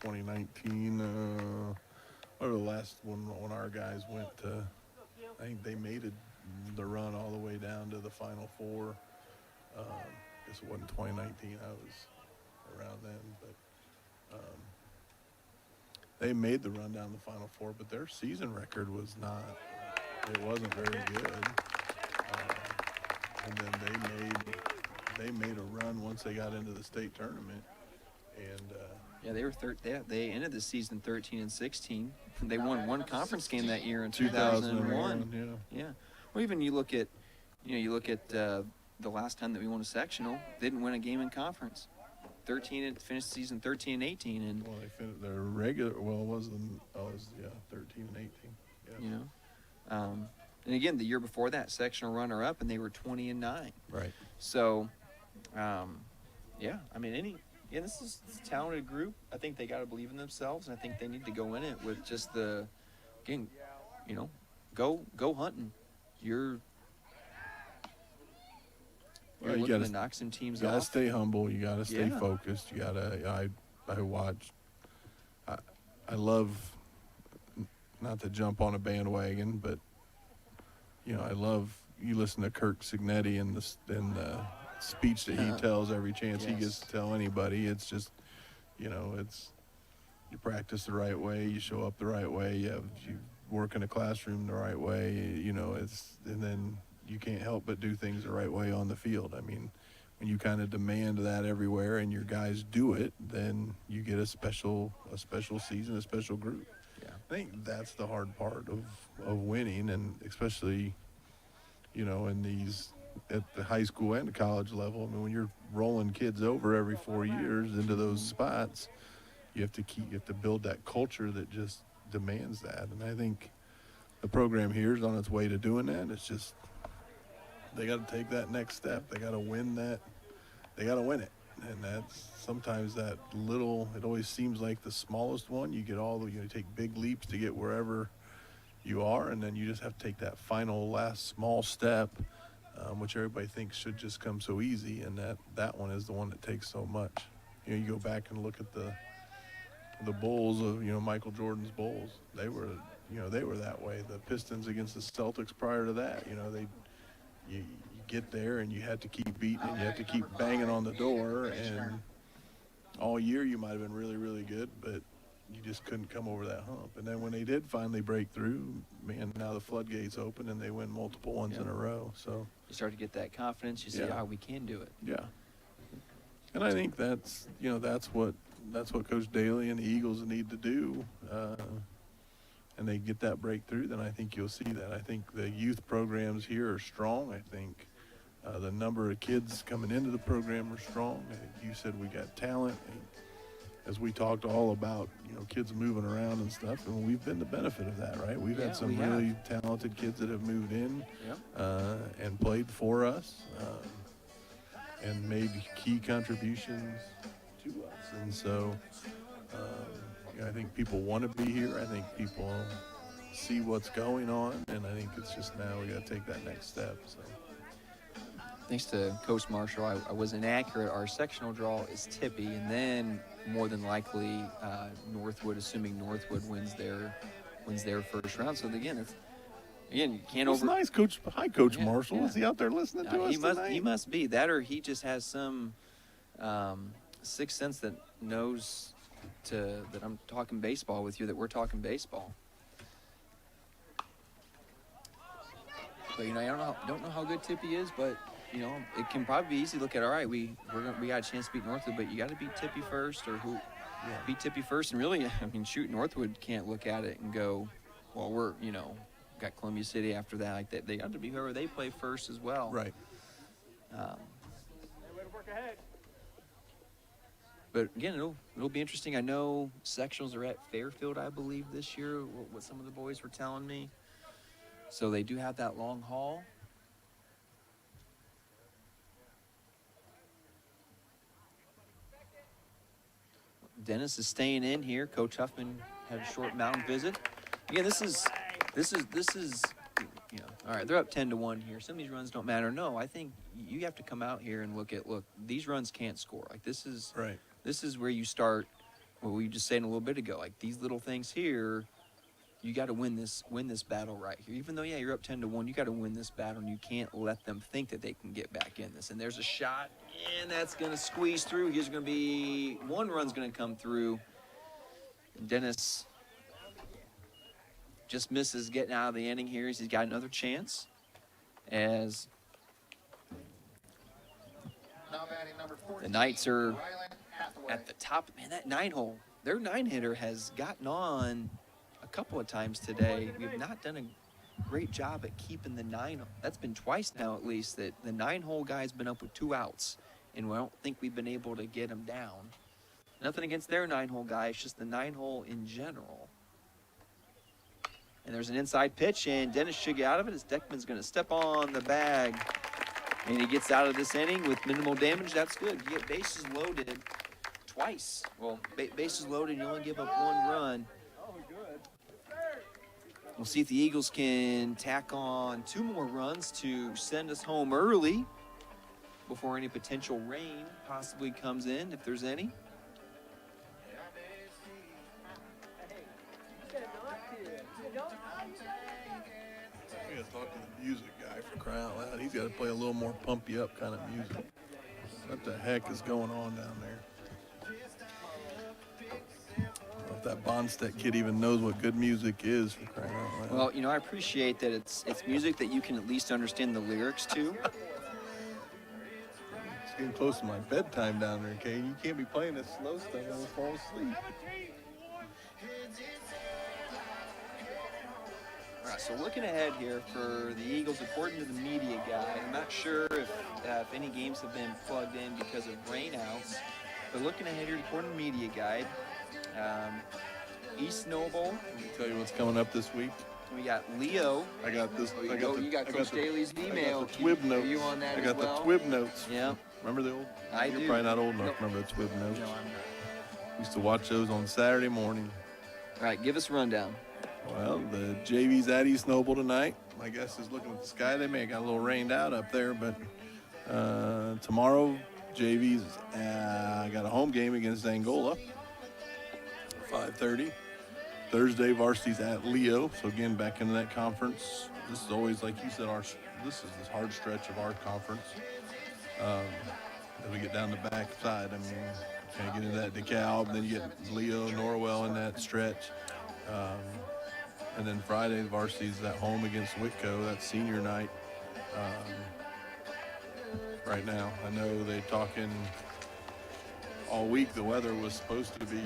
2019, or the last one when our guys went to, I think they made the run all the way down to the Final Four. I guess it wasn't 2019. I was around then, but they made the run down the Final Four, but their season record was not. It wasn't very good. And then they made a run once they got into the state tournament, and yeah, they were they ended the season 13-16. They won one conference game that year in 2001. Yeah. Well, even you look at the last time that we won a sectional, they didn't win a game in conference. 13 and finished the season 13-18, and well, they finished their regular. Well, it was 13 and 18. Yeah. You know, and again, the year before that, sectional runner-up, and they were 20-9. Right. So, yeah, I mean, this is a talented group. I think they got to believe in themselves, and I think they need to go in it with just again, you know, go hunting. You're looking to knock some teams off. You gotta stay humble. You gotta stay focused. You gotta. I watch. I love, not to jump on a bandwagon, but you know, I love. You listen to Kirk Signetti and the speech that he tells every chance he gets to tell anybody. It's just, you know, you practice the right way, you show up the right way, you work in a classroom the right way, you know, and then you can't help but do things the right way on the field. I mean, when you kind of demand that everywhere and your guys do it, then you get a special season, a special group. Yeah. I think that's the hard part of winning, and especially, you know, in these at the high school and the college level. I mean, when you're rolling kids over every 4 years into those spots, you have to build that culture that just demands that. And I think the program here is on its way to doing that. It's just they got to take that next step. They got to win that. They got to win it. And that's sometimes that little. It always seems like the smallest one. You take big leaps to get wherever you are, and then you just have to take that final last small step, which everybody thinks should just come so easy, and that one is the one that takes so much. You know, you go back and look at the Bulls of, you know, Michael Jordan's Bulls. They were that way. The Pistons against the Celtics prior to that, you know, you get there and you had to keep beating and you have to keep banging on the door, and all year you might have been really, really good, but you just couldn't come over that hump. And then when they did finally break through, man, now the floodgates open and they win multiple ones in a row. So you start to get that confidence. You say, we can do it. Yeah. And I think that's what Coach Daly and the Eagles need to do. And they get that breakthrough, then I think you'll see that. I think the youth programs here are strong. I think the number of kids coming into the program are strong. You said we got talent. As we talked all about, you know, kids moving around and stuff, and we've been the benefit of that, right? We've had some really talented kids that have moved in and played for us and made key contributions to us. And so I think people want to be here. I think people see what's going on, and I think it's just now we got to take that next step. So. Thanks to Coach Marshall, I was inaccurate. Our sectional draw is Tippy, and then more than likely Northwood, assuming Northwood wins their first round. So again, you can't It's nice, Coach. Hi, Coach Marshall. Yeah. Is he out there listening to us tonight? He must be that, or he just has some sixth sense that knows that I'm talking baseball with you, that we're talking baseball. But you know, I don't know how good Tippy is, but you know, it can probably be easy to look at. All right, we got a chance to beat Northwood, but you got to beat Tippy first, or beat Tippy first. And really, I mean, shoot, Northwood can't look at it and go, well, got Columbia City after that. Like they got to be whoever they play first as well. Right. But again, it'll be interesting. I know sectionals are at Fairfield, I believe, this year. What some of the boys were telling me. So they do have that long haul. Dennis is staying in here. Coach Huffman had a short mountain visit. Again, this is, you know, all right, they're up 10-1 here. Some of these runs don't matter. No, I think you have to come out here and look, these runs can't score. Like this is where you start what we just said a little bit ago. Like these little things here, you got to win this battle right here. Even though, yeah, you're up 10-1, you got to win this battle, and you can't let them think that they can get back in this. And there's a shot, and that's going to squeeze through. Here's going to be one run's going to come through. Dennis just misses getting out of the inning here. He's got another chance as Now batting number 14, the Knights are Rylan Hathaway. at the top. Man, that 9-hole, their 9-hitter has gotten on a couple of times today. We have not done a great job at keeping the 9. That's been twice now at least that the 9-hole guy's been up with 2 outs, and I don't think we've been able to get him down. Nothing against their 9-hole guy, it's just the 9-hole in general. And there's an inside pitch, and Dennis should get out of it as Deckman's going to step on the bag. And he gets out of this inning with minimal damage. That's good. You get bases loaded twice. Well, bases loaded, you only give up 1 run. We'll see if the Eagles can tack on 2 more runs to send us home early before any potential rain possibly comes in, if there's any. We got to talk to the music guy for crying out loud. He's got to play a little more pump you up kind of music. What the heck is going on down there? I don't know if that Bonstedt kid even knows what good music is for crying out loud. Well, you know, I appreciate that it's music that you can at least understand the lyrics to. It's getting close to my bedtime down there, Kane. You can't be playing this slow stuff and I'll fall asleep. All right, so looking ahead here for the Eagles, according to the media guide, I'm not sure if any games have been plugged in because of rainouts, but looking ahead here, according to the media guide, East Noble. Let me tell you what's coming up this week. We got Leo. I got this. Oh, you got Coach Daly's email. I got the Twib notes. Are you on that I got as well? the Twib notes. Yeah. Remember the old? I You're do. probably not old enough Nope. to remember the Twib notes. No, I'm not. Used to watch those on Saturday morning. All right, give us a rundown. Well, the JV's at East Noble tonight. My guess is looking at the sky. They may have got a little rained out up there, but tomorrow, JV's got a home game against Angola, 5:30. Thursday, Varsity's at Leo. So again, back into that conference. This is always, like you said, this is this hard stretch of our conference. As we get down the back side, I mean, kind of get into that DeKalb, then you get Leo, Norwell in that stretch. And then Friday, the Varsity's at home against Whitco. That's senior night. Right now, I know they're talking all week. The weather was supposed to be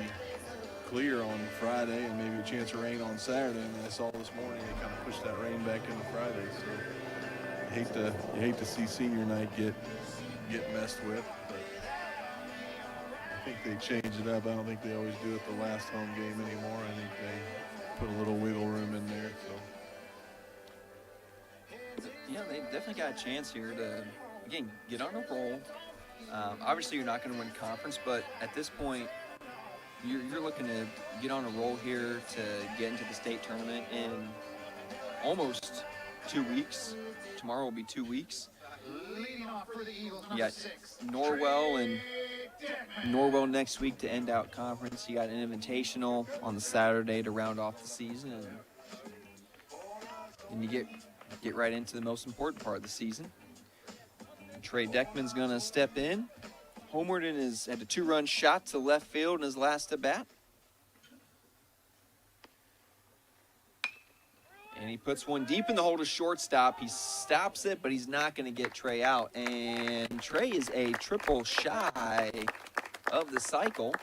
clear on Friday and maybe a chance of rain on Saturday. And I saw this morning they kind of pushed that rain back into Friday. So you hate to see senior night get messed with. But I think they changed it up. I don't think they always do it the last home game anymore. I think they put a little wiggle room in there. So Yeah, they definitely got a chance here to, again, get on a roll. Obviously, you're not going to win conference, but at this point, you're looking to get on a roll here to get into the state tournament in almost 2 weeks. Tomorrow will be 2 weeks. Leading off for the Eagles, You number got 6. Norwell next week to end out conference. You got an invitational on the Saturday to round off the season, and you get right into the most important part of the season. Trey Deckman's going to step in. Homerton had a 2-run shot to left field in his last at bat. And he puts one deep in the hole to shortstop. He stops it, but he's not going to get Trey out. And Trey is a triple shy of the cycle.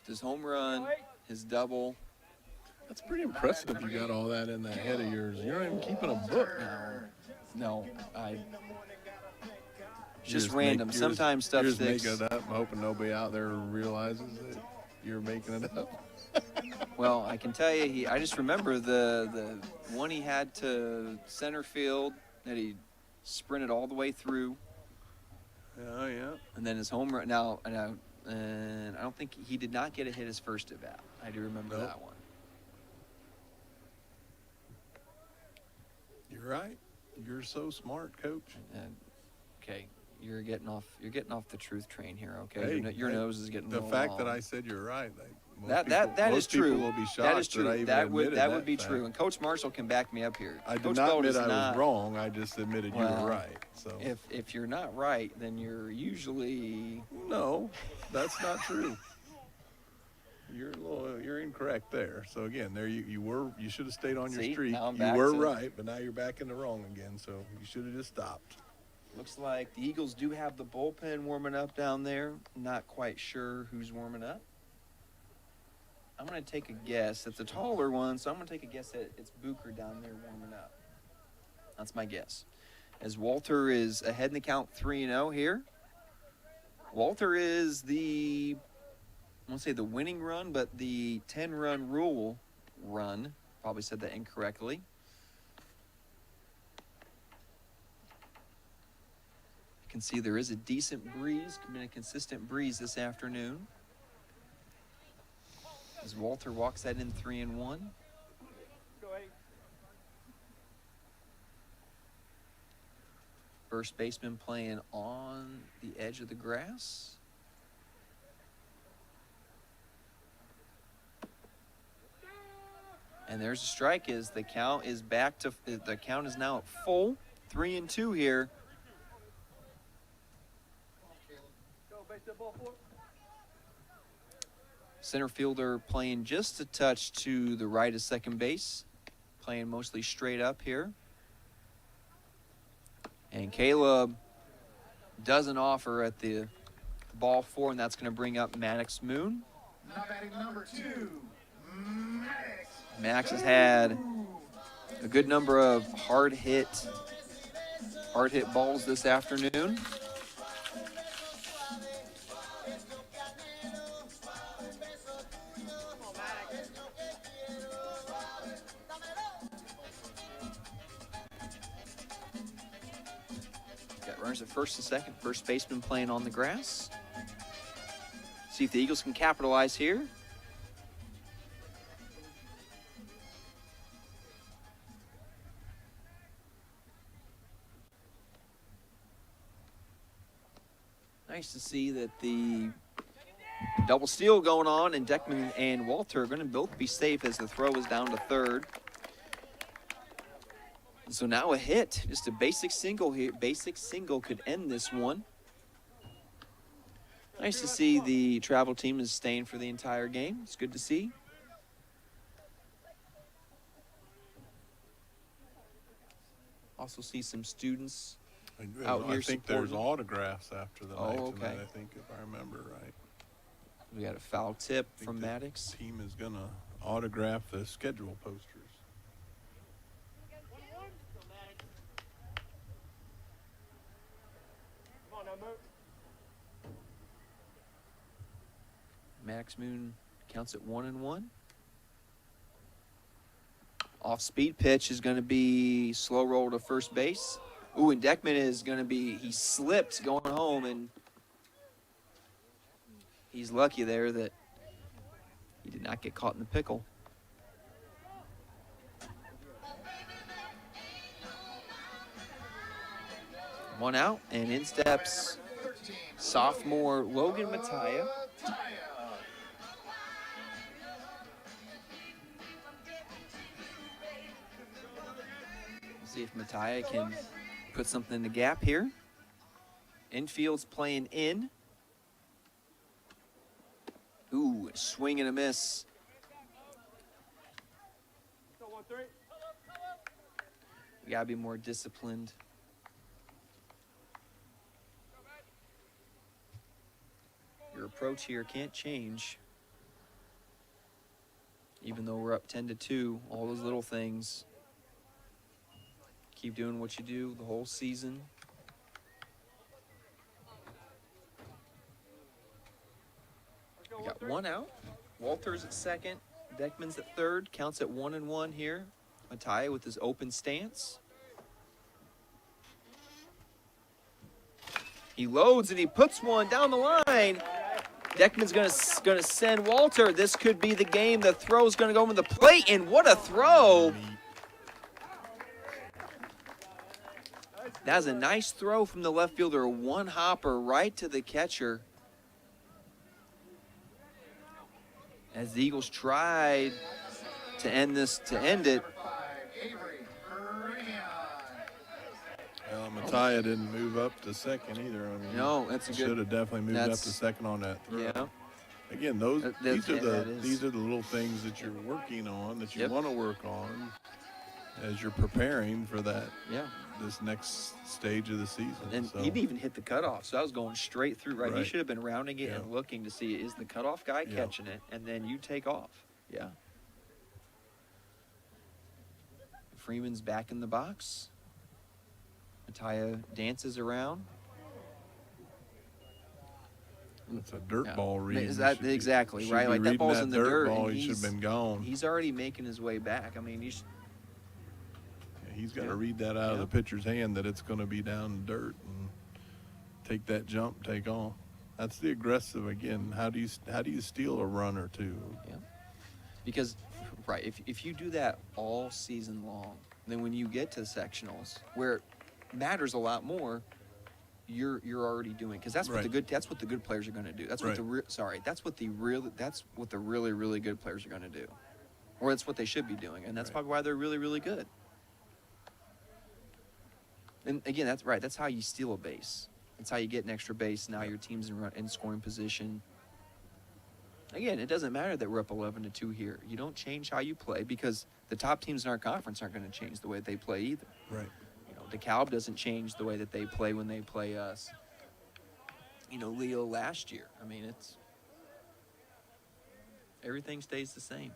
His home run, his double, That's pretty impressive. You got all that in that head of yours. You're not even keeping a book. No, I You just make- random. you're Sometimes stuff You're just sticks. making it up, hoping nobody out there realizes that you're making it up. Well, I can tell you, I just remember the one he had to center field that he sprinted all the way through, Yeah. and then his home run. Now, and I don't think he did not get a hit his first at bat. I do remember Nope. that one. You're right. You're so smart, Coach. And, okay, you're getting off the truth train here. Okay, Hey, your nose is getting The a little fact that long. I said you're right. Like, That is most true. people will be shocked That is true. I even That would admitted be fact. true. And Coach Marshall can back me up here. I did Coach not Belt admit is I not, was wrong. I just admitted you Well, were right. So If you're not right, then you're usually no, that's not true. You're incorrect there. So again, there you should have stayed on your See, streak. now I'm You back were to- right, but now you're back in the wrong again. So you should have just stopped. looks like the Eagles do have the bullpen warming up down there. Not quite sure who's warming up. I'm going to take a guess. It's a taller one, so I'm going to take a guess that it's Bucher down there warming up. That's my guess. As Walter is ahead in the count 3-0 here. Walter is I won't say the winning run, but the 10-run rule run. Probably said that incorrectly. You can see there is a decent breeze, been a consistent breeze this afternoon. As Walter walks that in 3-1. Go ahead. First baseman playing on the edge of the grass. And there's a strike. As the count is back to the count is now at full. 3-2 here. Go base that ball for it. Center fielder playing just a touch to the right of second base. Playing mostly straight up here. And Caleb doesn't offer at the ball four, and that's going to bring up Maddox Moon. Now batting number 2, Maddox. Max has had a good number of hard hit balls this afternoon. Got runners at first and second. First baseman playing on the grass. See if the Eagles can capitalize here. Nice to see that the double steal going on, and Deckman and Walter are going to both be safe as the throw is down to third. So now a hit, just a basic single here. Basic single could end this one. Nice to see the travel team is staying for the entire game. It's good to see. Also see some students out here I think there's supporting. autographs after the night Oh, okay. tonight. I think if I remember right. We got a foul tip I think from the Maddox. Team is gonna autograph the schedule posters. Come on now, move. Maddox Moon counts at 1-1. Off speed pitch is going to be slow roll to first base. Ooh, and Deckman is going to be, he slipped going home, and he's lucky there that he did not get caught in the pickle. One out, and in steps sophomore Logan Mattia. See if Mattia can put something in the gap here. Infield's playing in. Ooh, swing and a miss. Go 1-3. We gotta be more disciplined. Your approach here can't change. Even though we're up 10-2, all those little things. Keep doing what you do the whole season. We got one out. Walter's at second. Deckman's at third. Counts at 1-1 here. Mattia with his open stance. He loads and he puts one down the line. Deckman's gonna send Walter. This could be the game. The throw's gonna go in the plate, and what a throw! That's a nice throw from the left fielder. One hopper right to the catcher. As the Eagles tried to end it. Well, Mattia didn't move up to second either. I mean, No, that's a good. should have definitely moved up to second on that throw. Yeah. Again, these are the little things that you're working on, that you want to work on as you're preparing for that. Yeah. This next stage of the season. And so. he'd even hit the cutoff, so I was going straight through. Right, he Right. should have been rounding it and looking to see, is the cutoff guy catching it, and then you take off. Yeah. Freeman's back in the box. Mattia dances around. It's a dirt ball read. Is that exactly right? Like that ball's in the dirt. Ball, And he should have been gone. He's already making his way back. I mean, he's got to read that out of the pitcher's hand that it's going to be down in dirt and take that jump, take off. That's the aggressive again. How do you steal a run or two? Yeah. Because if you do that all season long, then when you get to the sectionals where it matters a lot more, you're already doing, because that's what the good players are going to do. That's what that's what the really really good players are going to do, or that's what they should be doing, and that's probably why they're really really good. And again, that's right. That's how you steal a base. That's how you get an extra base. Now your team's in scoring position. Again, it doesn't matter that we're up 11-2 here. You don't change how you play, because the top teams in our conference aren't going to change the way they play either. Right. DeKalb doesn't change the way that they play when they play us. Leo last year. I mean, everything stays the same.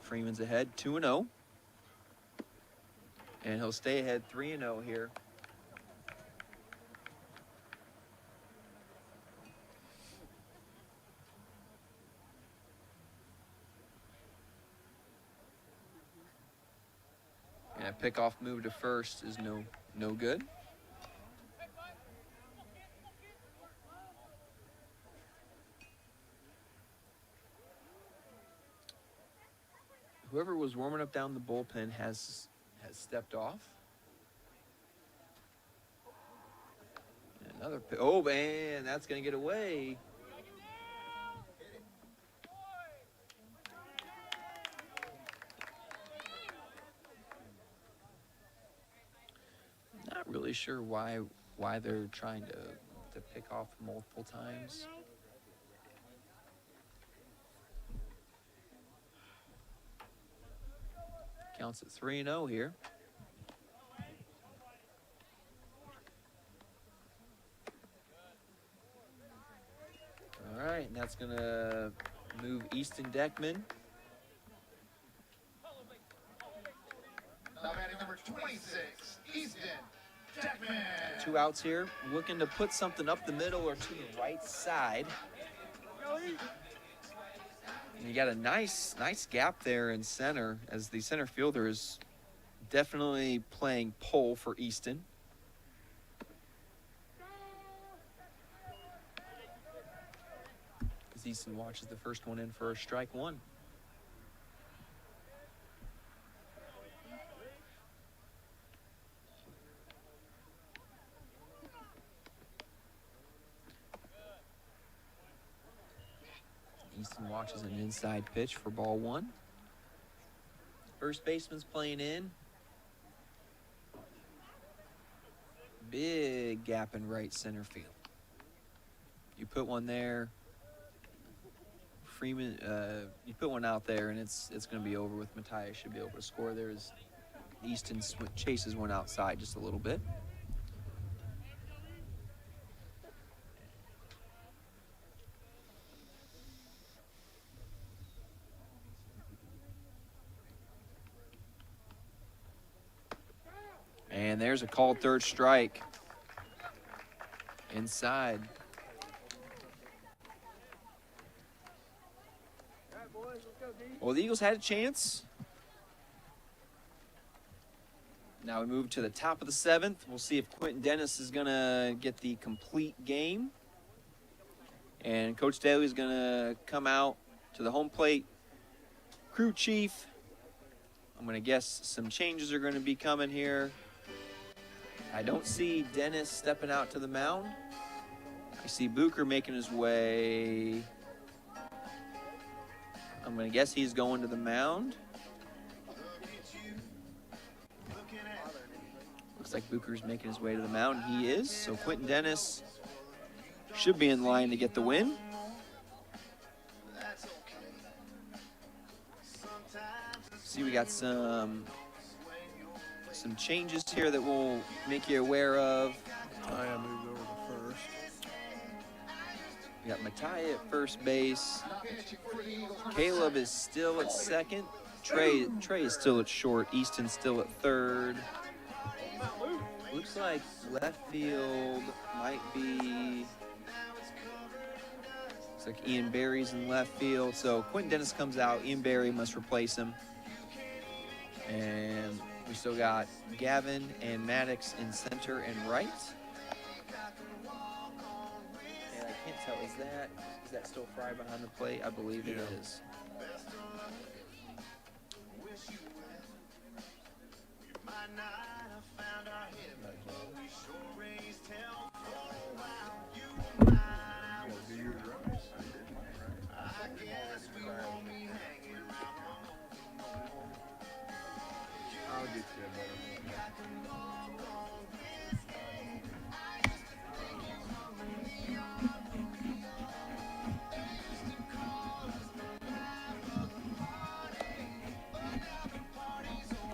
Freeman's ahead 2-0. And he'll stay ahead 3-0 here. And a pickoff move to first is no good. Whoever was warming up down the bullpen has stepped off. And another oh man, that's gonna get away. Not really sure why they're trying to pick off multiple times. Counts at 3-0 here. All right, and that's gonna move Easton Deckman. Now batting number 26, Easton Deckman. 2 outs here, looking to put something up the middle or to the right side. And you got a nice gap there in center, as the center fielder is definitely playing pole for Easton. As Easton watches the first one in for a strike one. Easton watches an inside pitch for ball one. First baseman's playing in. Big gap in right center field. You put one there. Freeman, you put one out there, and it's going to be over with. Mattia should be able to score there as Easton chases one outside just a little bit. And there's a called third strike inside. All right, boys, let's go, D. Well, the Eagles had a chance. Now we move to the top of the 7th. We'll see if Quentin Dennis is going to get the complete game. And Coach Daly is going to come out to the home plate. Crew chief, I'm going to guess some changes are going to be coming here. I don't see Dennis stepping out to the mound. I see Bucher making his way. I'm going to guess he's going to the mound. Looks like Bucher's making his way to the mound. He is. So Quentin Dennis should be in line to get the win. See, we got some changes here that we'll make you aware of. Taya moved over to first. We got Matai at first base. Caleb is still at second. Trey is still at short. Easton's still at third. Looks like left field might be. Looks like Ian Barry's in left field. So Quentin Dennis comes out. Ian Barry must replace him. And we still got Gavin and Maddox in center and right. And I can't tell, is that still Fry behind the plate? I believe it is. I'll get you a better one.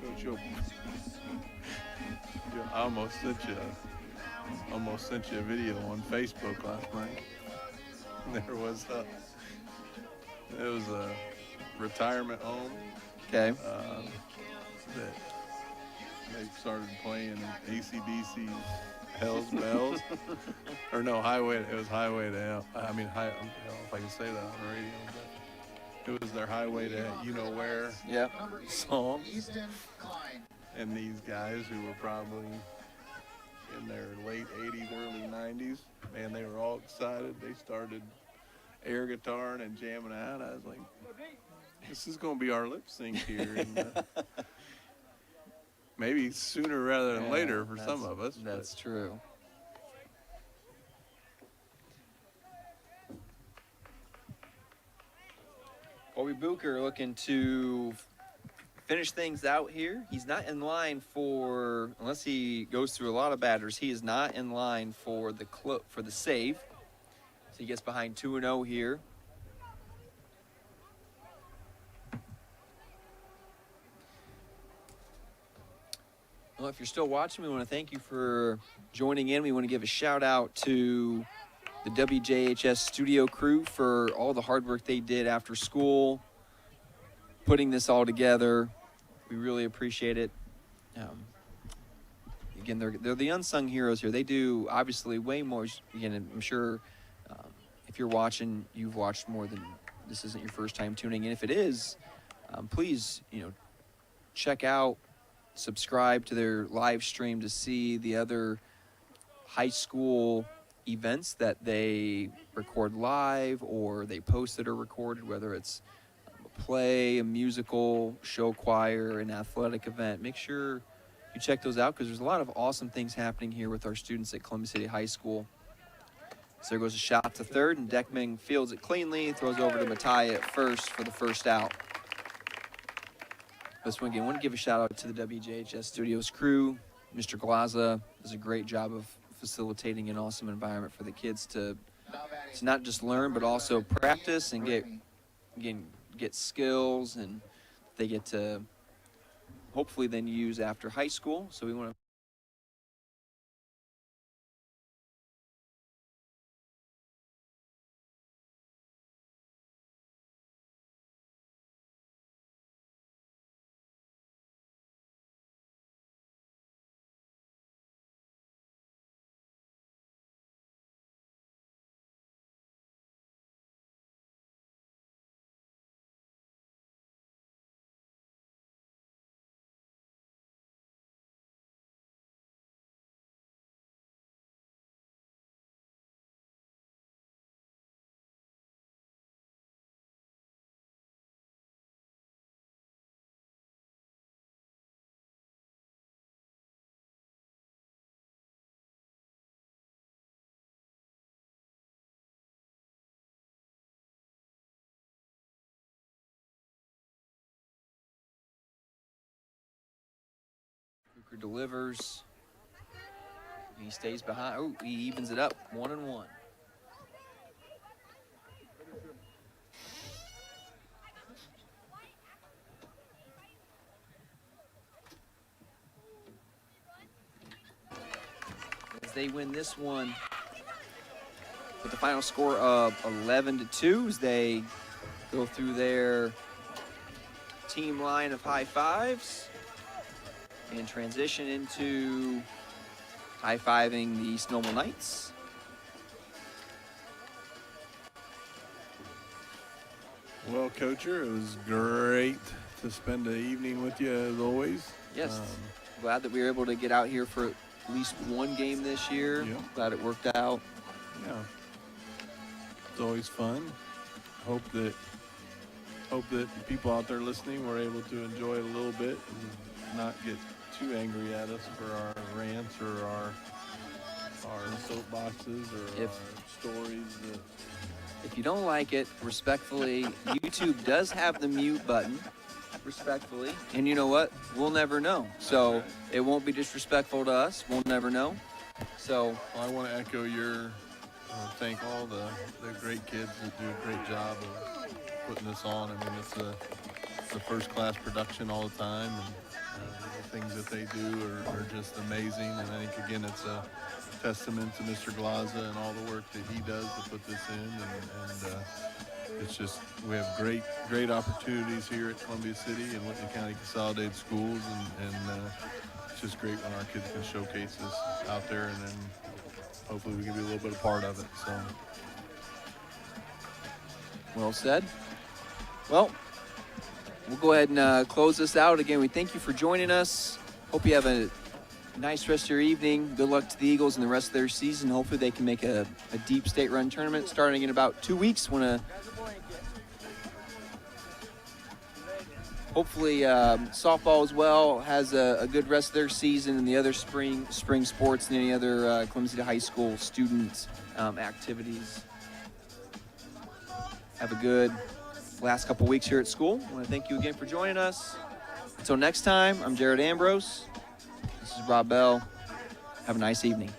Coach, I almost sent you a video on Facebook last night. There was a retirement home Okay. that they started playing AC/DC Hell's Bells. Or no, it was Highway to Hell. I don't know if I can say that on the radio, but it was their Highway to You Know Where Yep. song. Easton Klein. And these guys who were probably in their late 80s, early 90s, man, they were all excited. They started air guitaring and jamming out. I was like, this is going to be our lip sync here. And, maybe sooner rather than later for some of us. That's true. Bobby Bucher looking to finish things out here. He's not in line for, unless he goes through a lot of batters, he is not in line for the save. So he gets behind 2-0 here. Well, if you're still watching, we want to thank you for joining in. We want to give a shout out to the WJHS studio crew for all the hard work they did after school, putting this all together. We really appreciate it. Again, they're the unsung heroes here. They do obviously way more. Again, I'm sure if you're watching, you've watched more than this. Isn't your first time tuning in. If it is, please check out. Subscribe to their live stream to see the other high school events that they record live or they post that are recorded, whether it's a play, a musical, show choir, an athletic event. Make sure you check those out because there's a lot of awesome things happening here with our students at Columbia City High School. So there goes a shot to third, and Deckman fields it cleanly, throws over to Matai at first for the first out. This one again, I want to give a shout out to the WJHS Studios crew. Mr. Glaza does a great job of facilitating an awesome environment for the kids to not just learn, but also practice and get skills, and they get to hopefully then use after high school. So we want to Hooker delivers. He stays behind. Oh, he evens it up, 1-1. As they win this one with the final score of 11-2, as they go through their team line of high fives and transition into high-fiving the East Noble Knights. Well, Coacher, it was great to spend the evening with you as always. Yes, glad that we were able to get out here for at least one game this year. Yeah. Glad it worked out. Yeah, it's always fun. Hope that people out there listening were able to enjoy it a little bit and not get too angry at us for our rants or our soapboxes or our stories. If you don't like it, respectfully, YouTube does have the mute button. Respectfully, and you know what? We'll never know. So it won't be disrespectful to us. We'll never know. So I want to echo your thank all the great kids that do a great job of putting this on. I mean, it's a first-class production all the time, and the things that they do are just amazing. And I think, again, it's a testament to Mr. Glaza and all the work that he does to put this in. And it's just, we have great opportunities here at Columbia City and Whitney County Consolidated Schools, and it's just great when our kids can showcase this out there, and then hopefully we can be a little bit a part of it. So, well said. Well, we'll go ahead and close this out. Again, we thank you for joining us. Hope you have a nice rest of your evening. Good luck to the Eagles in the rest of their season. Hopefully they can make a deep state run tournament starting in about 2 weeks. Hopefully softball as well has a good rest of their season, and the other spring sports and any other Columbia City High School student activities. Have a good last couple weeks here at school. I want to thank you again for joining us. Until next time, I'm Jared Ambrose. This is Rob Bell. Have a nice evening.